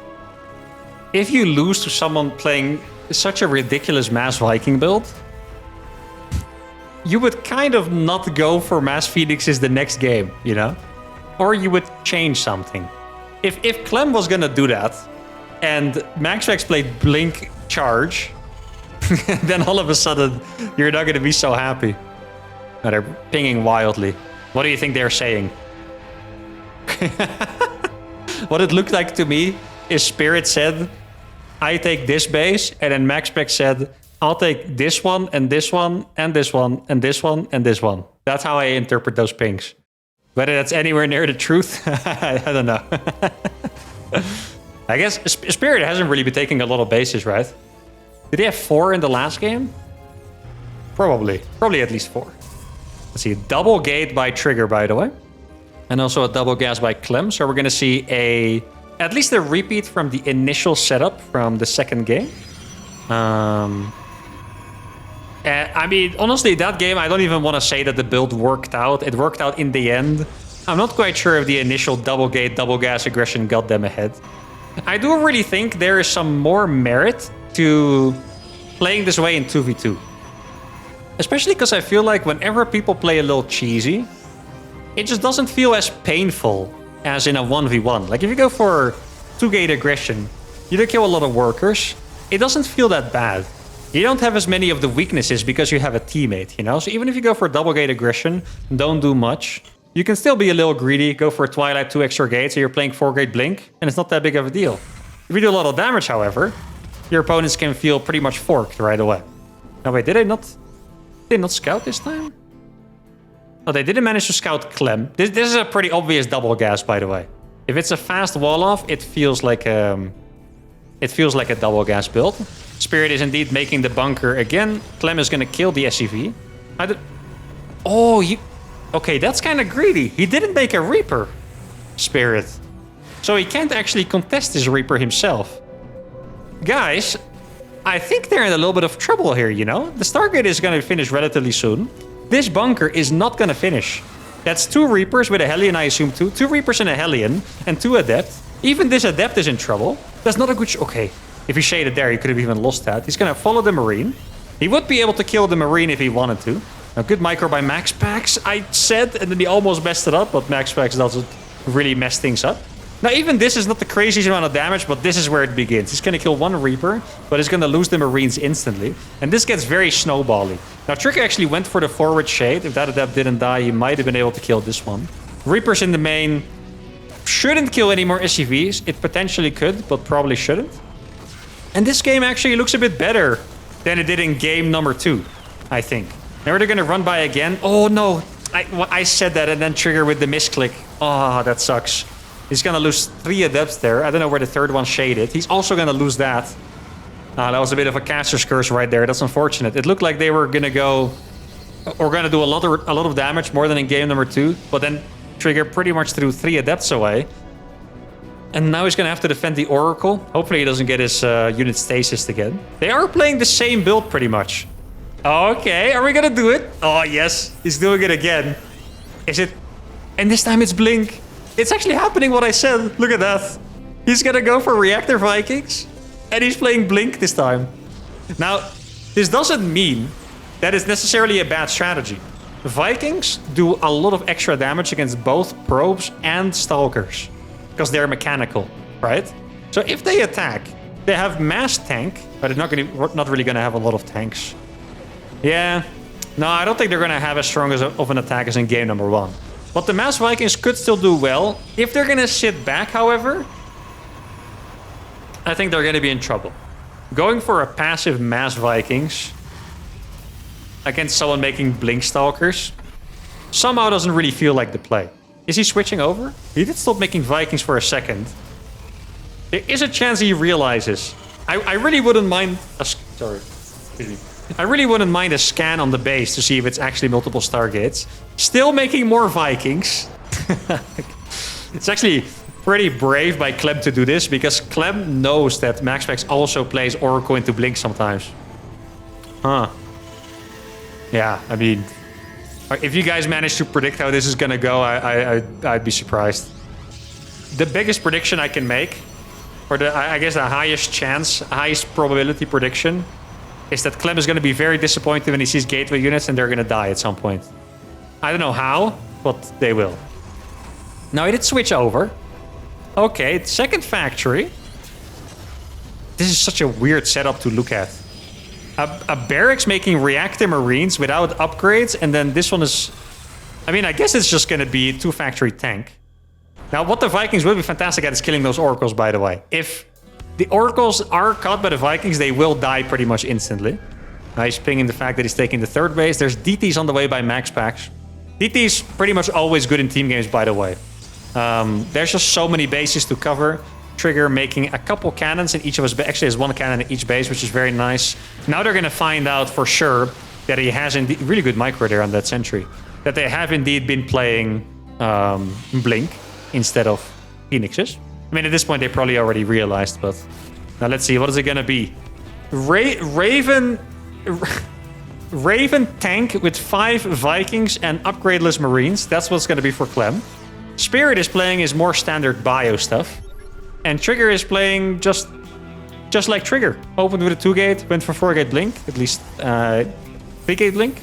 if you lose to someone playing such a ridiculous Mass Viking build, you would kind of not go for Mass Phoenixes the next game, you know? Or you would change something. If Clem was gonna do that, and MaxPack played Blink Charge, then all of a sudden, you're not gonna be so happy. Now they're pinging wildly. What do you think they're saying? What it looked like to me is Spirit said, I take this base, and then MaxPack said, I'll take this one, and this one, and this one, and this one, and this one. That's how I interpret those pings. Whether that's anywhere near the truth, I don't know. I guess Spirit hasn't really been taking a lot of bases, right? Did they have 4 in the last game? Probably. Probably at least 4. Let's see, a double gate by Trigger, by the way. And also a double gas by Clem. So we're going to see at least a repeat from the initial setup from the second game. I mean, honestly, that game, I don't even want to say that the build worked out. It worked out in the end. I'm not quite sure if the initial double gate, double gas aggression got them ahead. I do really think there is some more merit to playing this way in 2v2. Especially because I feel like whenever people play a little cheesy, it just doesn't feel as painful as in a 1v1. Like if you go for 2-gate aggression, you don't kill a lot of workers. it doesn't feel that bad. You don't have as many of the weaknesses because you have a teammate, you know? So even if you go for double gate aggression, don't do much, you can still be a little greedy, go for a Twilight, 2 extra gates, so you're playing 4 gate blink, and it's not that big of a deal. If you do a lot of damage, however, your opponents can feel pretty much forked right away. Now wait, did they not scout this time? Oh, they didn't manage to scout Clem. This is a pretty obvious double gas, by the way. If it's a fast wall off, it feels like a double gas build. Spirit is indeed making the bunker again. Clem is gonna kill the SCV. Oh, okay, that's kind of greedy. He didn't make a Reaper, Spirit. So he can't actually contest his Reaper himself. Guys, I think they're in a little bit of trouble here, you know? The Stargate is gonna finish relatively soon. This bunker is not gonna finish. That's 2 Reapers with a Hellion, I assume, 2 Reapers and a Hellion, and 2 Adept. Even this Adept is in trouble. That's not a good... Okay, if he shaded there, he could have even lost that. He's gonna follow the Marine. He would be able to kill the Marine if he wanted to. A good micro by MaxPax, I said, and then he almost messed it up, but MaxPax doesn't really mess things up. Now, even this is not the craziest amount of damage, but this is where it begins. He's gonna kill 1 Reaper, but he's gonna lose the Marines instantly. And this gets very snowbally. Now, Trigger actually went for the forward shade. If that Adept didn't die, he might have been able to kill this one. Reapers in the main shouldn't kill any more SCVs. It potentially could, but probably shouldn't. And this game actually looks a bit better than it did in game number 2, I think. Now they're gonna run by again. Oh no, I said that and then Trigger with the misclick. Oh, that sucks. He's gonna lose 3 Adepts there. I don't know where the 3rd one shaded. He's also gonna lose that. That was a bit of a caster's curse right there. That's unfortunate. It looked like they were gonna go... Or gonna do a lot of damage, more than in game number 2. But then Trigger pretty much threw 3 Adepts away. And now he's gonna have to defend the Oracle. Hopefully he doesn't get his unit stasis again. They are playing the same build pretty much. Okay, are we gonna do it? Oh yes, he's doing it again. Is it? And this time it's Blink. It's actually happening what I said. Look at that. He's gonna go for Reactor Vikings. And he's playing Blink this time. Now, this doesn't mean that it's necessarily a bad strategy. Vikings do a lot of extra damage against both probes and stalkers. Because they're mechanical, right? So if they attack, they have mass tank, but they're not really gonna have a lot of tanks. Yeah, no, I don't think they're gonna have as strong of an attack as in game number 1. But the mass Vikings could still do well. If they're gonna sit back, however, I think they're gonna be in trouble. Going for a passive mass Vikings against someone making Blink Stalkers somehow doesn't really feel like the play. Is he switching over? He did stop making Vikings for a second. There is a chance he realizes. I really wouldn't mind sorry. Excuse me. I really wouldn't mind a scan on the base to see if it's actually multiple Stargates. Still making more Vikings. It's actually pretty brave by Clem to do this, because Clem knows that MaxPax also plays Oracle into Blink sometimes. Huh. Yeah, I mean... If you guys manage to predict how this is gonna go, I'd be surprised. The biggest prediction I can make, or I guess the highest chance, highest probability prediction, is that Clem is gonna be very disappointed when he sees gateway units and they're gonna die at some point. I don't know how, but they will. Now he did switch over. Okay, second factory. This is such a weird setup to look at. A barracks making reactor marines without upgrades, and then this one is... I mean, I guess it's just gonna be 2 factory tank. Now, what the Vikings will be fantastic at is killing those oracles, by the way. If the oracles are caught by the Vikings, they will die pretty much instantly. Now he's pinging the fact that he's taking the 3rd base. There's DTs on the way by MaxPax. DT's pretty much always good in team games, by the way. There's just so many bases to cover. Trigger making a couple cannons in each of his... Actually, has 1 cannon in each base, which is very nice. Now they're going to find out for sure that he has indeed... Really good micro there on that sentry. That they have indeed been playing Blink instead of Phoenixes. I mean, at this point, they probably already realized, but... Now, let's see. What is it going to be? Raven tank with 5 Vikings and upgradeless Marines. That's what's going to be for Clem. Spirit is playing his more standard bio stuff. And Trigger is playing just like Trigger. Opened with a 2-gate, went for 4-gate Blink, at least 3-gate Blink,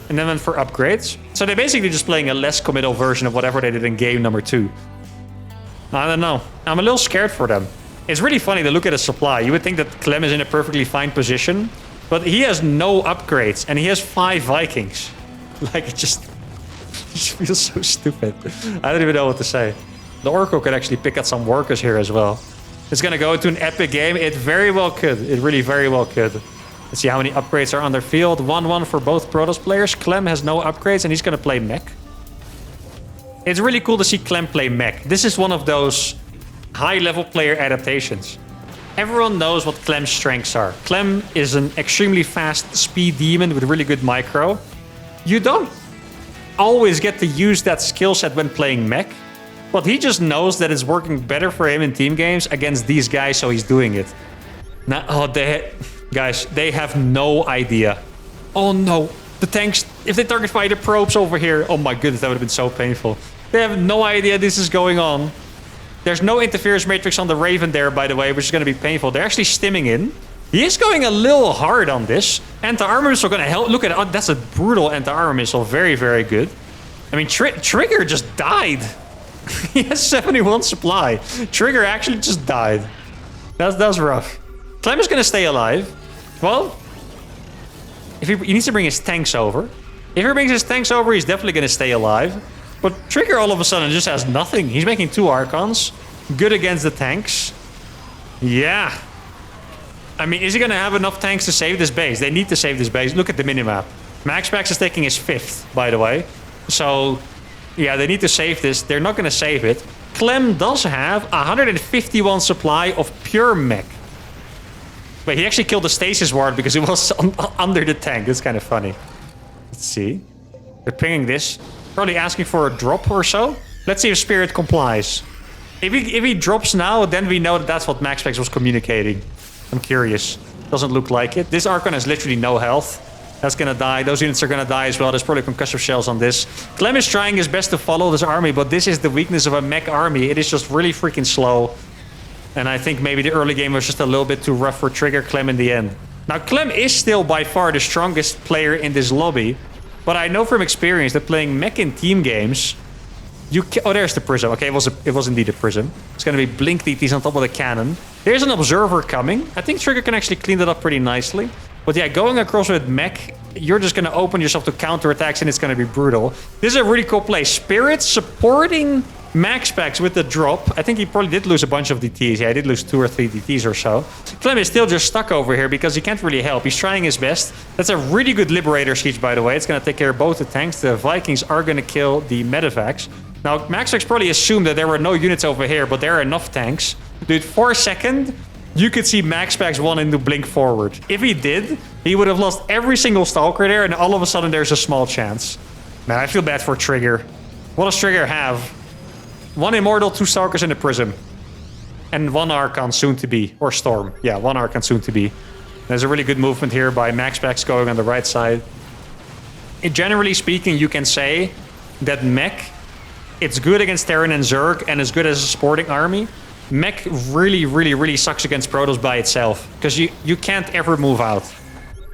and then went for upgrades. So they're basically just playing a less committal version of whatever they did in game number 2. I don't know. I'm a little scared for them. It's really funny to look at his supply. You would think that Clem is in a perfectly fine position, but he has no upgrades and he has 5 Vikings. Like, it just feels so stupid. I don't even know what to say. The Oracle could actually pick out some workers here as well. It's gonna go into an epic game. It very well could. It really very well could. Let's see how many upgrades are on their field. 1-1 for both Protoss players. Clem has no upgrades and he's gonna play mech. It's really cool to see Clem play mech. This is one of those high-level player adaptations. Everyone knows what Clem's strengths are. Clem is an extremely fast speed demon with really good micro. You don't always get to use that skill set when playing mech, but he just knows that it's working better for him in team games against these guys, so he's doing it. Now, guys, they have no idea. Oh no, the tanks, if they target fighter probes over here, oh my goodness, that would have been so painful. They have no idea this is going on. There's no interference matrix on the Raven there, by the way, which is going to be painful. They're actually stimming in. He is going a little hard on this. Anti-armor missile going to help. Look at it. Oh, that's a brutal anti-armor missile. Very, very good. I mean, Trigger just died. He has 71 supply. Trigger actually just died. That's rough. Clem is going to stay alive. Well, if he needs to bring his tanks over. If he brings his tanks over, he's definitely going to stay alive. But Trigger all of a sudden just has nothing. He's making 2 Archons. Good against the tanks. Yeah. I mean, is he going to have enough tanks to save this base? They need to save this base. Look at the minimap. Maxpax is taking his 5th, by the way. So, yeah, they need to save this. They're not going to save it. Clem does have 151 supply of pure mech. Wait, he actually killed the stasis ward because it was under the tank. That's kind of funny. Let's see. They're pinging this. Probably asking for a drop or so. Let's see if Spirit complies. If he drops now, then we know that that's what Maxpax was communicating. I'm curious. Doesn't look like it. This Archon has literally no health. That's gonna die. Those units are gonna die as well. There's probably concussive shells on this. Clem is trying his best to follow this army, but this is the weakness of a mech army. It is just really freaking slow. And I think maybe the early game was just a little bit too rough for Trigger Clem in the end. Now, Clem is still by far the strongest player in this lobby. But I know from experience that playing mech in team games, oh, there's the prism. Okay, it was indeed a prism. It's going to be blink DTs on top of the cannon. There's an observer coming. I think Trigger can actually clean that up pretty nicely. But yeah, going across with mech, you're just going to open yourself to counterattacks and it's going to be brutal. This is a really cool play. Spirit supporting Maxpax with the drop. I think he probably did lose a bunch of DTs. Yeah, he did lose 2 or 3 DTs or so. Clem is still just stuck over here because he can't really help. He's trying his best. That's a really good Liberator siege, by the way. It's going to take care of both the tanks. The Vikings are going to kill the Medivacs. Now, Maxpax probably assumed that there were no units over here, but there are enough tanks. Dude, for a second, you could see Maxpax wanting to blink forward. If he did, he would have lost every single Stalker there, and all of a sudden there's a small chance. Man, I feel bad for Trigger. What does Trigger have? 1 Immortal, 2 Stalkers in the Prism. And 1 Archon soon to be. Or Storm. Yeah, 1 Archon soon to be. There's a really good movement here by Maxpax going on the right side. Generally speaking, you can say that mech, it's good against Terran and Zerg and as good as a supporting army. Mech really sucks against Protoss by itself. Because you can't ever move out.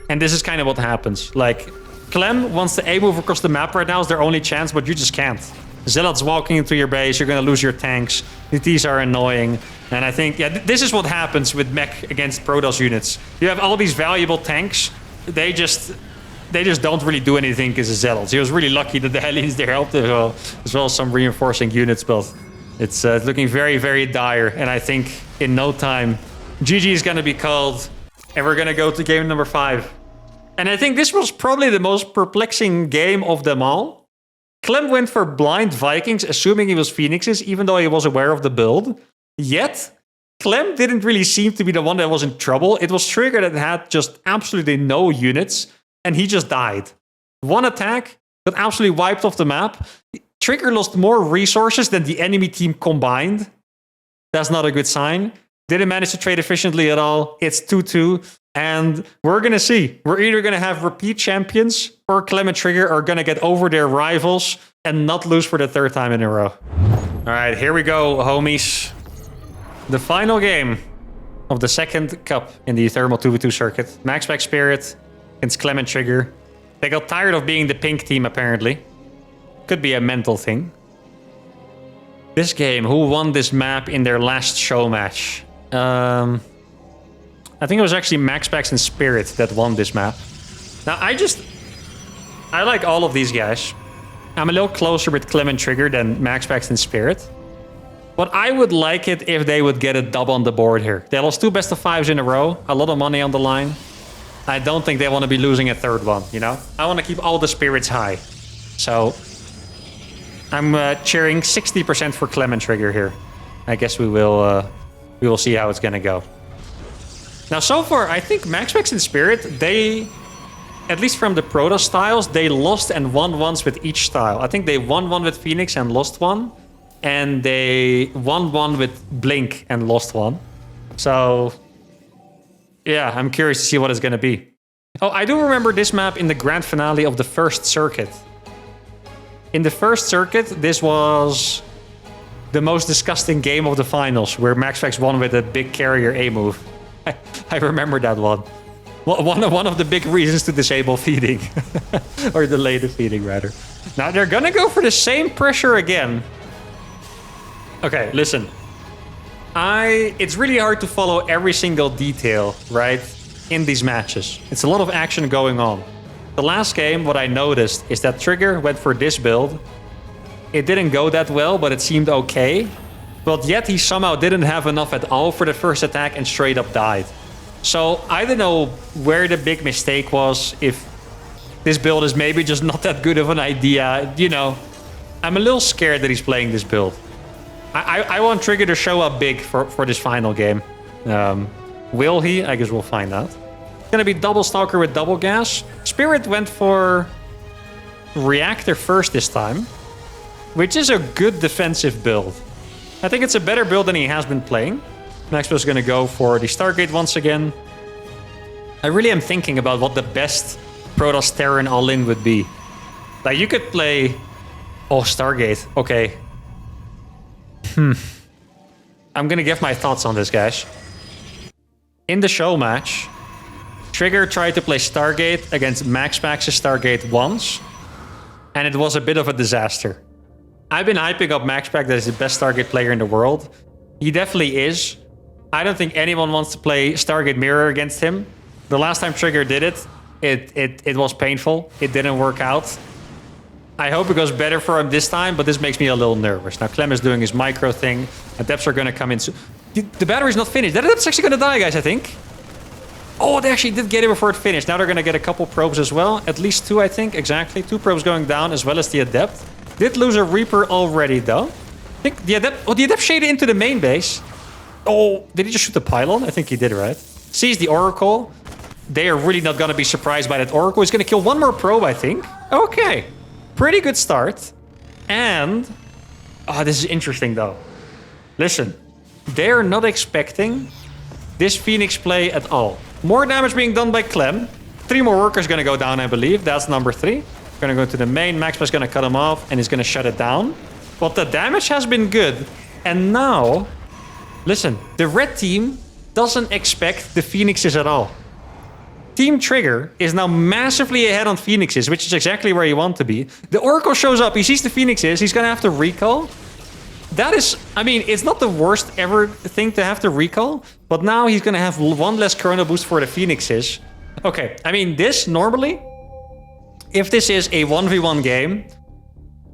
And this is kind of what happens. Like, Clem wants to A-move across the map right now is their only chance, but you just can't. Zealots walking into your base, you're going to lose your tanks. DTs are annoying. And I think, yeah, this is what happens with mech against Protoss units. You have all these valuable tanks. They just don't really do anything because of Zealots. He was really lucky that the Hellions there helped as well as some reinforcing units, but it's looking very dire. And I think in no time, GG is going to be called, and we're going to go to game number 5. And I think this was probably the most perplexing game of them all. Clem went for blind Vikings, assuming he was Phoenixes, even though he was aware of the build. Yet, Clem didn't really seem to be the one that was in trouble. It was Trigger that had just absolutely no units, and he just died. 1 attack, got absolutely wiped off the map. Trigger lost more resources than the enemy team combined. That's not a good sign. Didn't manage to trade efficiently at all. It's 2-2. And we're going to see. We're either going to have repeat champions or Clem and Trigger are going to get over their rivals and not lose for the 3rd time in a row. All right, here we go, homies. The final game of the 2nd cup in the uThermal 2v2 circuit. Maxpax Spirit against Clem and Trigger. They got tired of being the pink team, apparently. Could be a mental thing. This game, who won this map in their last show match? I think it was actually MaxPax and Spirit that won this map. Now, I like all of these guys. I'm a little closer with Clem and Trigger than MaxPax and Spirit. But I would like it if they would get a dub on the board here. They lost 2 best of 5s in a row. A lot of money on the line. I don't think they want to be losing a third one, you know? I want to keep all the spirits high. So, I'm cheering 60% for Clem and Trigger here. I guess we will see how it's going to go. Now, so far, I think MaxPax and Spirit, they... At least from the Protoss styles, they lost and won once with each style. I think they won one with Phoenix and lost one. And they won one with Blink and lost one. So, yeah, I'm curious to see what it's going to be. Oh, I do remember this map in the grand finale of the first circuit. In the first circuit, this was the most disgusting game of the finals, where MaxPax won with a big carrier A move. I remember that one. One of the big reasons to disable feeding. Or delay the feeding, rather. Now, they're gonna go for the same pressure again. Okay, listen. It's really hard to follow every single detail, right, in these matches. It's a lot of action going on. The last game, what I noticed is that Trigger went for this build. It didn't go that well, but it seemed okay. But yet he somehow didn't have enough at all for the first attack and straight up died. So I don't know where the big mistake was, if this build is maybe just not that good of an idea. You know, I'm a little scared that he's playing this build. I want Trigger to show up big for this final game. Will he? I guess we'll find out. It's gonna be double Stalker with double gas. Spirit went for Reactor first this time, which is a good defensive build. I think it's a better build than he has been playing. Maxwell's is going to go for the Stargate once again. I really am thinking about what the best Protoss Terran all-in would be. Like, you could play... Oh, Stargate. Okay. I'm going to give my thoughts on this, guys. In the show match, Trigger tried to play Stargate against MaxPax's Stargate once, and it was a bit of a disaster. I've been hyping up MaxPax that he's the best Stargate player in the world. He definitely is. I don't think anyone wants to play Stargate Mirror against him. The last time Trigger did it, it was painful. It didn't work out. I hope it goes better for him this time, but this makes me a little nervous. Now, Clem is doing his micro thing. Adepts are going to come in soon. The battery's not finished. That Adept's actually going to die, guys, I think. Oh, they actually did get it before it finished. Now they're going to get a couple probes as well. At least 2, I think. Exactly. 2 probes going down, as well as the Adept. Did lose a Reaper already, though. I think the Adept... Oh, the Adept shaded into the main base. Oh, did he just shoot the pylon? I think he did, right? Sees the Oracle. They are really not going to be surprised by that Oracle. He's going to kill one more probe, I think. Okay. Pretty good start. And... Oh, this is interesting, though. Listen. They're not expecting this Phoenix play at all. More damage being done by Clem. 3 more workers going to go down, I believe. That's number 3. Going to go to the main. Maxpa's going to cut him off, and he's going to shut it down. But the damage has been good. And now... Listen, the red team doesn't expect the Phoenixes at all. Team Trigger is now massively ahead on Phoenixes, which is exactly where you want to be. The Oracle shows up, he sees the Phoenixes, he's gonna have to recall. That is, I mean, it's not the worst ever thing to have to recall, but now he's gonna have 1 less Chrono Boost for the Phoenixes. Okay, I mean, this normally, if this is a 1v1 game,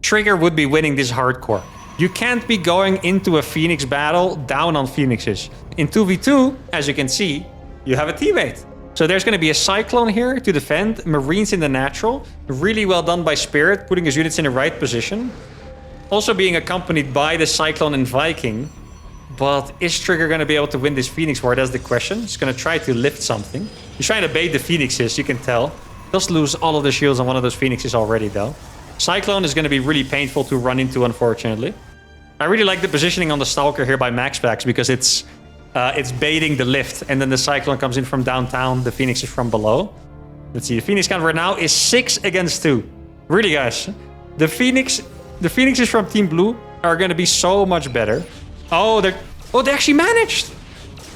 Trigger would be winning this hardcore. You can't be going into a Phoenix battle down on Phoenixes. In 2v2, as you can see, you have a teammate. So there's going to be a Cyclone here to defend. Marines in the natural. Really well done by Spirit, putting his units in the right position. Also being accompanied by the Cyclone and Viking. But is Trigger going to be able to win this Phoenix war? That's the question. He's going to try to lift something. He's trying to bait the Phoenixes, you can tell. Does lose all of the shields on one of those Phoenixes already, though. Cyclone is going to be really painful to run into, unfortunately. I really like the positioning on the Stalker here by MaxPax because it's baiting the lift, and then the Cyclone comes in from downtown, the Phoenix is from below. Let's see, the Phoenix count right now is 6 against 2. Really, guys, the Phoenixes from Team Blue are going to be so much better. Oh, they actually managed.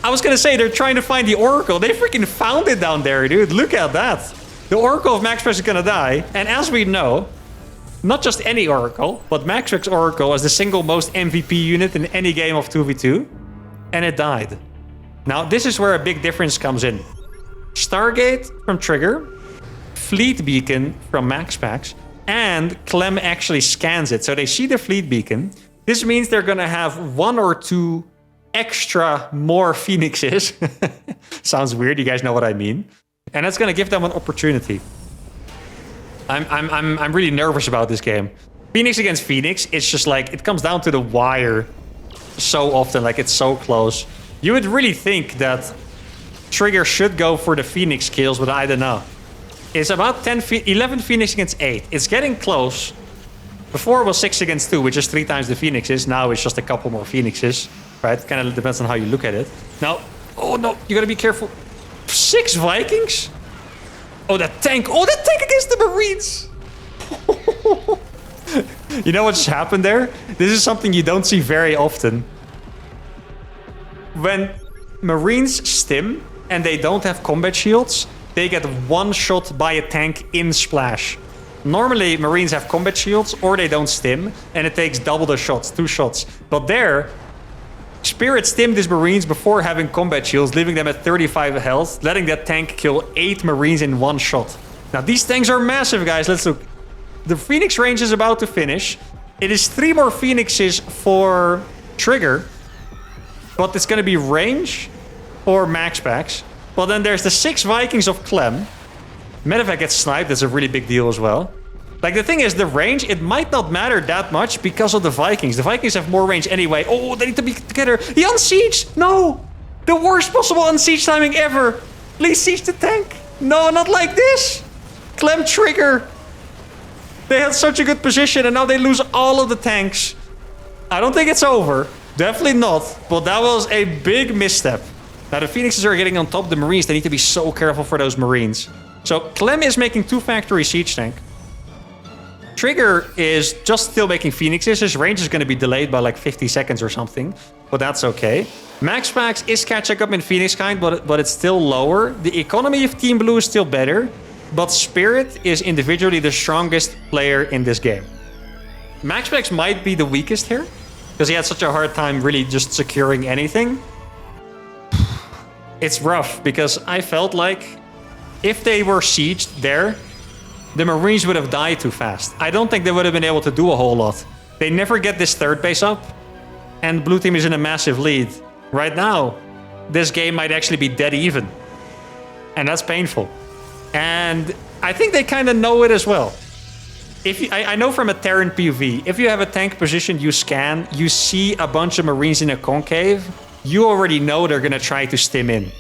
I was going to say, they're trying to find the Oracle. They freaking found it down there, dude. Look at that. The Oracle of MaxPax is going to die, and as we know, not just any Oracle, but MaxPax Oracle was the single most MVP unit in any game of 2v2. And it died. Now, this is where a big difference comes in. Stargate from Trigger, Fleet Beacon from MaxPax, and Clem actually scans it. So they see the Fleet Beacon. This means they're going to have 1 or 2 extra more Phoenixes. Sounds weird. You guys know what I mean. And that's going to give them an opportunity. I'm really nervous about this game. Phoenix against Phoenix, it's just like, it comes down to the wire so often. Like, it's so close. You would really think that Trigger should go for the Phoenix kills, but I don't know. It's about 11 Phoenix against 8. It's getting close. Before it was 6 against 2, which is 3 times the Phoenixes. Now it's just a couple more Phoenixes. Right? Kind of depends on how you look at it. Now, oh no, you gotta be careful. 6 Vikings? Oh, that tank. Oh, that tank against the Marines. You know what just happened there? This is something you don't see very often. When Marines stim and they don't have combat shields, they get one shot by a tank in splash. Normally, Marines have combat shields or they don't stim, and it takes double the shots, 2 shots. But there, Spirit stimmed his Marines before having combat shields, leaving them at 35 health, letting that tank kill 8 Marines in 1 shot. Now, these tanks are massive, guys. Let's look. The Phoenix range is about to finish. It is 3 more Phoenixes for Trigger, but it's going to be range or max packs. Well, then there's the 6 Vikings of Clem. Medevac gets sniped. That's a really big deal as well. Like, the thing is, the range, it might not matter that much because of the Vikings. The Vikings have more range anyway. Oh, they need to be together. He unsieged! No! The worst possible unsiege timing ever! Please siege the tank! No, not like this! Clem Trigger! They had such a good position and now they lose all of the tanks. I don't think it's over. Definitely not. But that was a big misstep. Now, the Phoenixes are getting on top. The Marines, they need to be so careful for those Marines. So, Clem is making 2 factory siege tank. Trigger is just still making Phoenixes. His range is going to be delayed by like 50 seconds or something. But that's okay. MaxPax is catching up in Phoenix kind, but it's still lower. The economy of Team Blue is still better. But Spirit is individually the strongest player in this game. MaxPax might be the weakest here. Because he had such a hard time really just securing anything. It's rough because I felt like if they were sieged there, the Marines would have died too fast. I don't think they would have been able to do a whole lot. They never get this 3rd base up, and Blue Team is in a massive lead. Right now, this game might actually be dead even. And that's painful. And I think they kind of know it as well. I know from a Terran POV, if you have a tank position, you scan, you see a bunch of Marines in a concave, you already know they're going to try to stim in.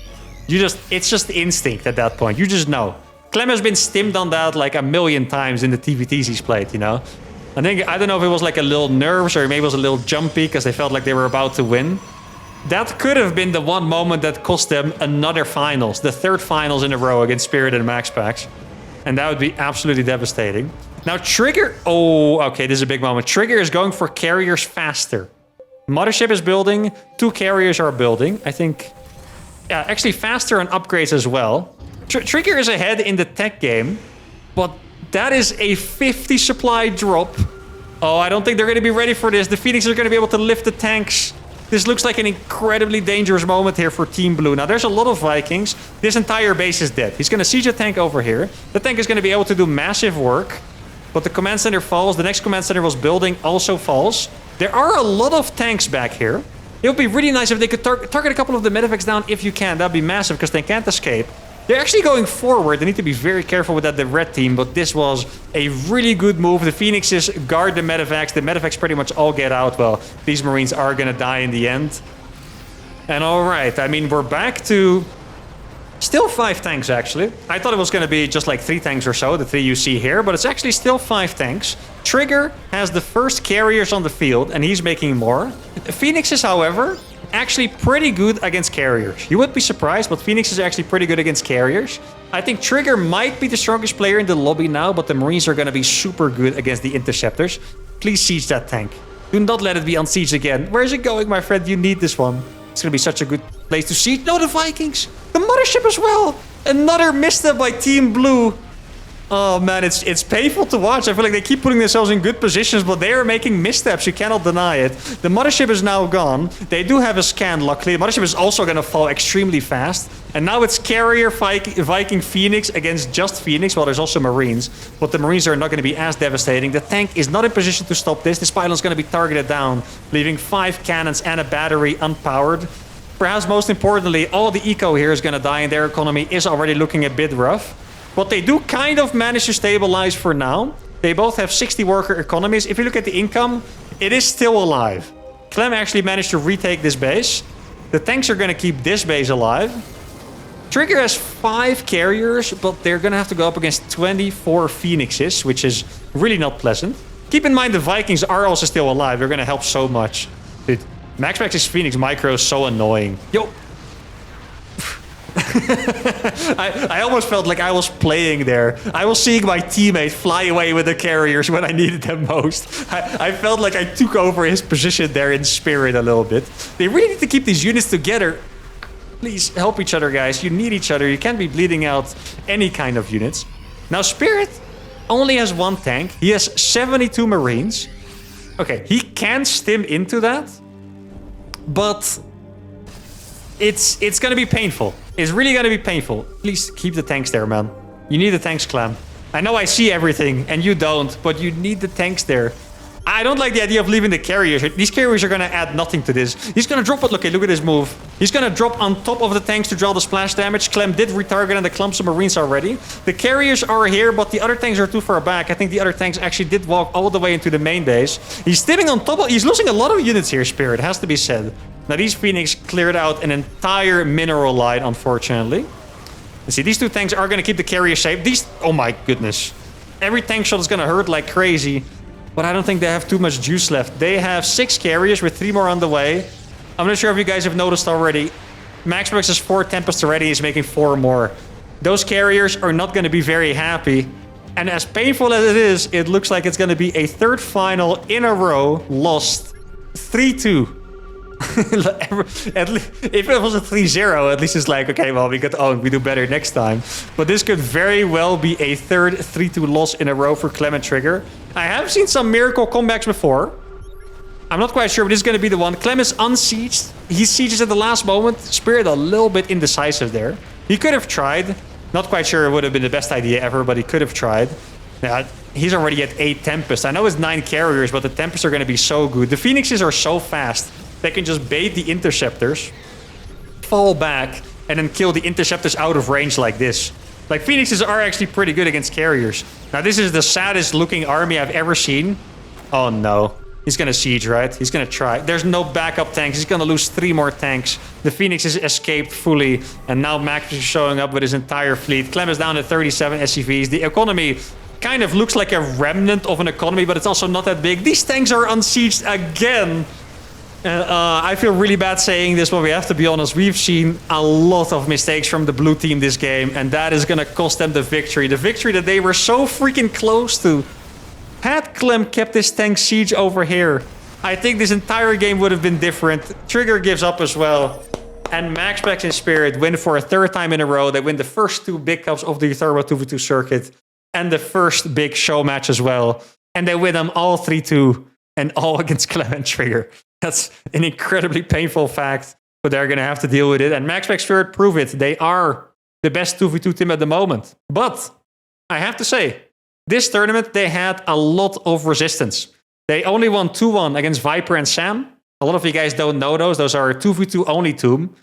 It's just instinct at that point. You just know. Clem has been stimmed on that like a million times in the TVTs he's played, you know? I don't know if it was like a little nerves or maybe it was a little jumpy because they felt like they were about to win. That could have been the one moment that cost them another finals, the 3rd finals in a row against Spirit and MaxPax. And that would be absolutely devastating. Now, Trigger... Oh, okay, this is a big moment. Trigger is going for carriers faster. Mothership is building. 2 carriers are building. I think... Yeah, actually faster on upgrades as well. Trigger is ahead in the tech game. But that is a 50 supply drop. Oh, I don't think they're going to be ready for this. The Phoenix are going to be able to lift the tanks. This looks like an incredibly dangerous moment here for Team Blue. Now, there's a lot of Vikings. This entire base is dead. He's going to siege a tank over here. The tank is going to be able to do massive work. But the command center falls. The next command center was building also falls. There are a lot of tanks back here. It would be really nice if they could target a couple of the medevacs down if you can. That'd be massive because they can't escape. They're actually going forward. They need to be very careful with that, the red team. But this was a really good move. The Phoenixes guard the medevacs. The medevacs pretty much all get out. Well, these Marines are going to die in the end. And all right. I mean, we're back to... Still 5 tanks, actually. I thought it was going to be just like 3 tanks or so, the 3 you see here, but it's actually still 5 tanks. Trigger has the first carriers on the field, and he's making more. Phoenix is, however, actually pretty good against carriers. You would be surprised, but Phoenix is actually pretty good against carriers. I think Trigger might be the strongest player in the lobby now, but the Marines are going to be super good against the interceptors. Please siege that tank. Do not let it be unsieged again. Where is it going, my friend? You need this one. It's going to be such a good place to siege. No, the Vikings! The Mothership as well! Another misstep by Team Blue. Oh man, it's painful to watch. I feel like they keep putting themselves in good positions, but they are making missteps. You cannot deny it. The mothership is now gone. They do have a scan, luckily. The mothership is also going to fall extremely fast. And now it's Carrier, Viking, Phoenix against just Phoenix. Well, there's also Marines, but the Marines are not going to be as devastating. The tank is not in position to stop this. This pylon is going to be targeted down, leaving 5 cannons and a battery unpowered. Perhaps most importantly, all the eco here is going to die, and their economy is already looking a bit rough. But they do kind of manage to stabilize for now. They both have 60 worker economies. If you look at the income, it is still alive. Clem actually managed to retake this base. The tanks are going to keep this base alive. Trigger has 5 carriers, but they're going to have to go up against 24 Phoenixes, which is really not pleasant. Keep in mind the Vikings are also still alive. They're going to help so much. Dude, Max's Phoenix micro is so annoying. Yo! I almost felt like I was playing there. I was seeing my teammate fly away with the carriers when I needed them most. I felt like I took over his position there in spirit a little bit. They really need to keep these units together. Please help each other, guys. You need each other. You can't be bleeding out any kind of units. Now, Spirit only has 1 tank. He has 72 Marines. Okay, he can stim into that. But it's going to be painful. It's really going to be painful. Please keep the tanks there, man. You need the tanks, Clem. I know I see everything, and you don't, but you need the tanks there. I don't like the idea of leaving the carriers. These carriers are going to add nothing to this. He's going to drop it. Look at his move. He's going to drop on top of the tanks to draw the splash damage. Clem did retarget on the clumps of Marines already. The carriers are here, but the other tanks are too far back. I think the other tanks actually did walk all the way into the main base. He's stimming on top of... He's losing a lot of units here, Spirit. Has to be said. Now, these Phoenix cleared out an entire mineral line, unfortunately. You see, these 2 tanks are going to keep the carrier safe. These... Oh my goodness. Every tank shot is going to hurt like crazy. But I don't think they have too much juice left. They have 6 carriers with 3 more on the way. I'm not sure if you guys have noticed already. Max has 4 Tempest already. He's making 4 more. Those carriers are not going to be very happy. And as painful as it is, it looks like it's going to be a 3rd final in a row lost 3-2. If it was a 3-0, at least it's like, okay, well, we got owned. We do better next time. But this could very well be a 3rd 3-2 loss in a row for Clem and Trigger. I have seen some miracle comebacks before. I'm not quite sure, but this is going to be the one. Clem is unsieged. He sieges at the last moment. Spirit a little bit indecisive there. He could have tried. Not quite sure it would have been the best idea ever, but he could have tried. Yeah, he's already at 8 Tempest. I know it's 9 carriers, but the Tempests are going to be so good. The Phoenixes are so fast. They can just bait the Interceptors, fall back, and then kill the Interceptors out of range like this. Like, Phoenixes are actually pretty good against carriers. Now, this is the saddest looking army I've ever seen. Oh, no. He's going to siege, right? He's going to try. There's no backup tanks. He's going to lose 3 more tanks. The Phoenixes escaped fully. And now Max is showing up with his entire fleet. Clem is down to 37 SCVs. The economy kind of looks like a remnant of an economy, but it's also not that big. These tanks are unsieged again. I feel really bad saying this, but we have to be honest. We've seen a lot of mistakes from the blue team this game, and that is going to cost them the victory. The victory that they were so freaking close to. Had Clem kept this tank siege over here, I think this entire game would have been different. Trigger gives up as well. And Max and Spirit win for a 3rd time in a row. They win the first 2 big cups of the uThermal 2v2 circuit. And the first big show match as well. And they win them all 3-2. And all against Clem and Trigger. That's an incredibly painful fact, but they're going to have to deal with it. And Max Spirit prove it. They are the best 2v2 team at the moment. But I have to say, this tournament, they had a lot of resistance. They only won 2-1 against Viper and Sam. A lot of you guys don't know those. Those are 2v2 only team.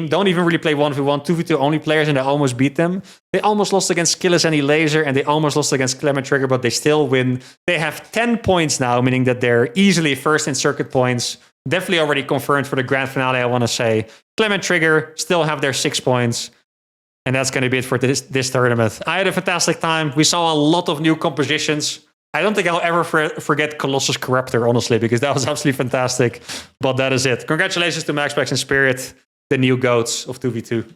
Don't even really play 1v1, 2v2 only players, and they almost beat them. They almost lost against Skillis and Laser, and they almost lost against Clement Trigger, but they still win. They have 10 points now, meaning that they're easily first in circuit points. Definitely already confirmed for the grand finale, I want to say. Clement Trigger still have their 6 points. And that's going to be it for this tournament. I had a fantastic time. We saw a lot of new compositions. I don't think I'll ever forget Colossus Corruptor, honestly, because that was absolutely fantastic. But that is it. Congratulations to Max and Spirit, the new GOATs of 2v2.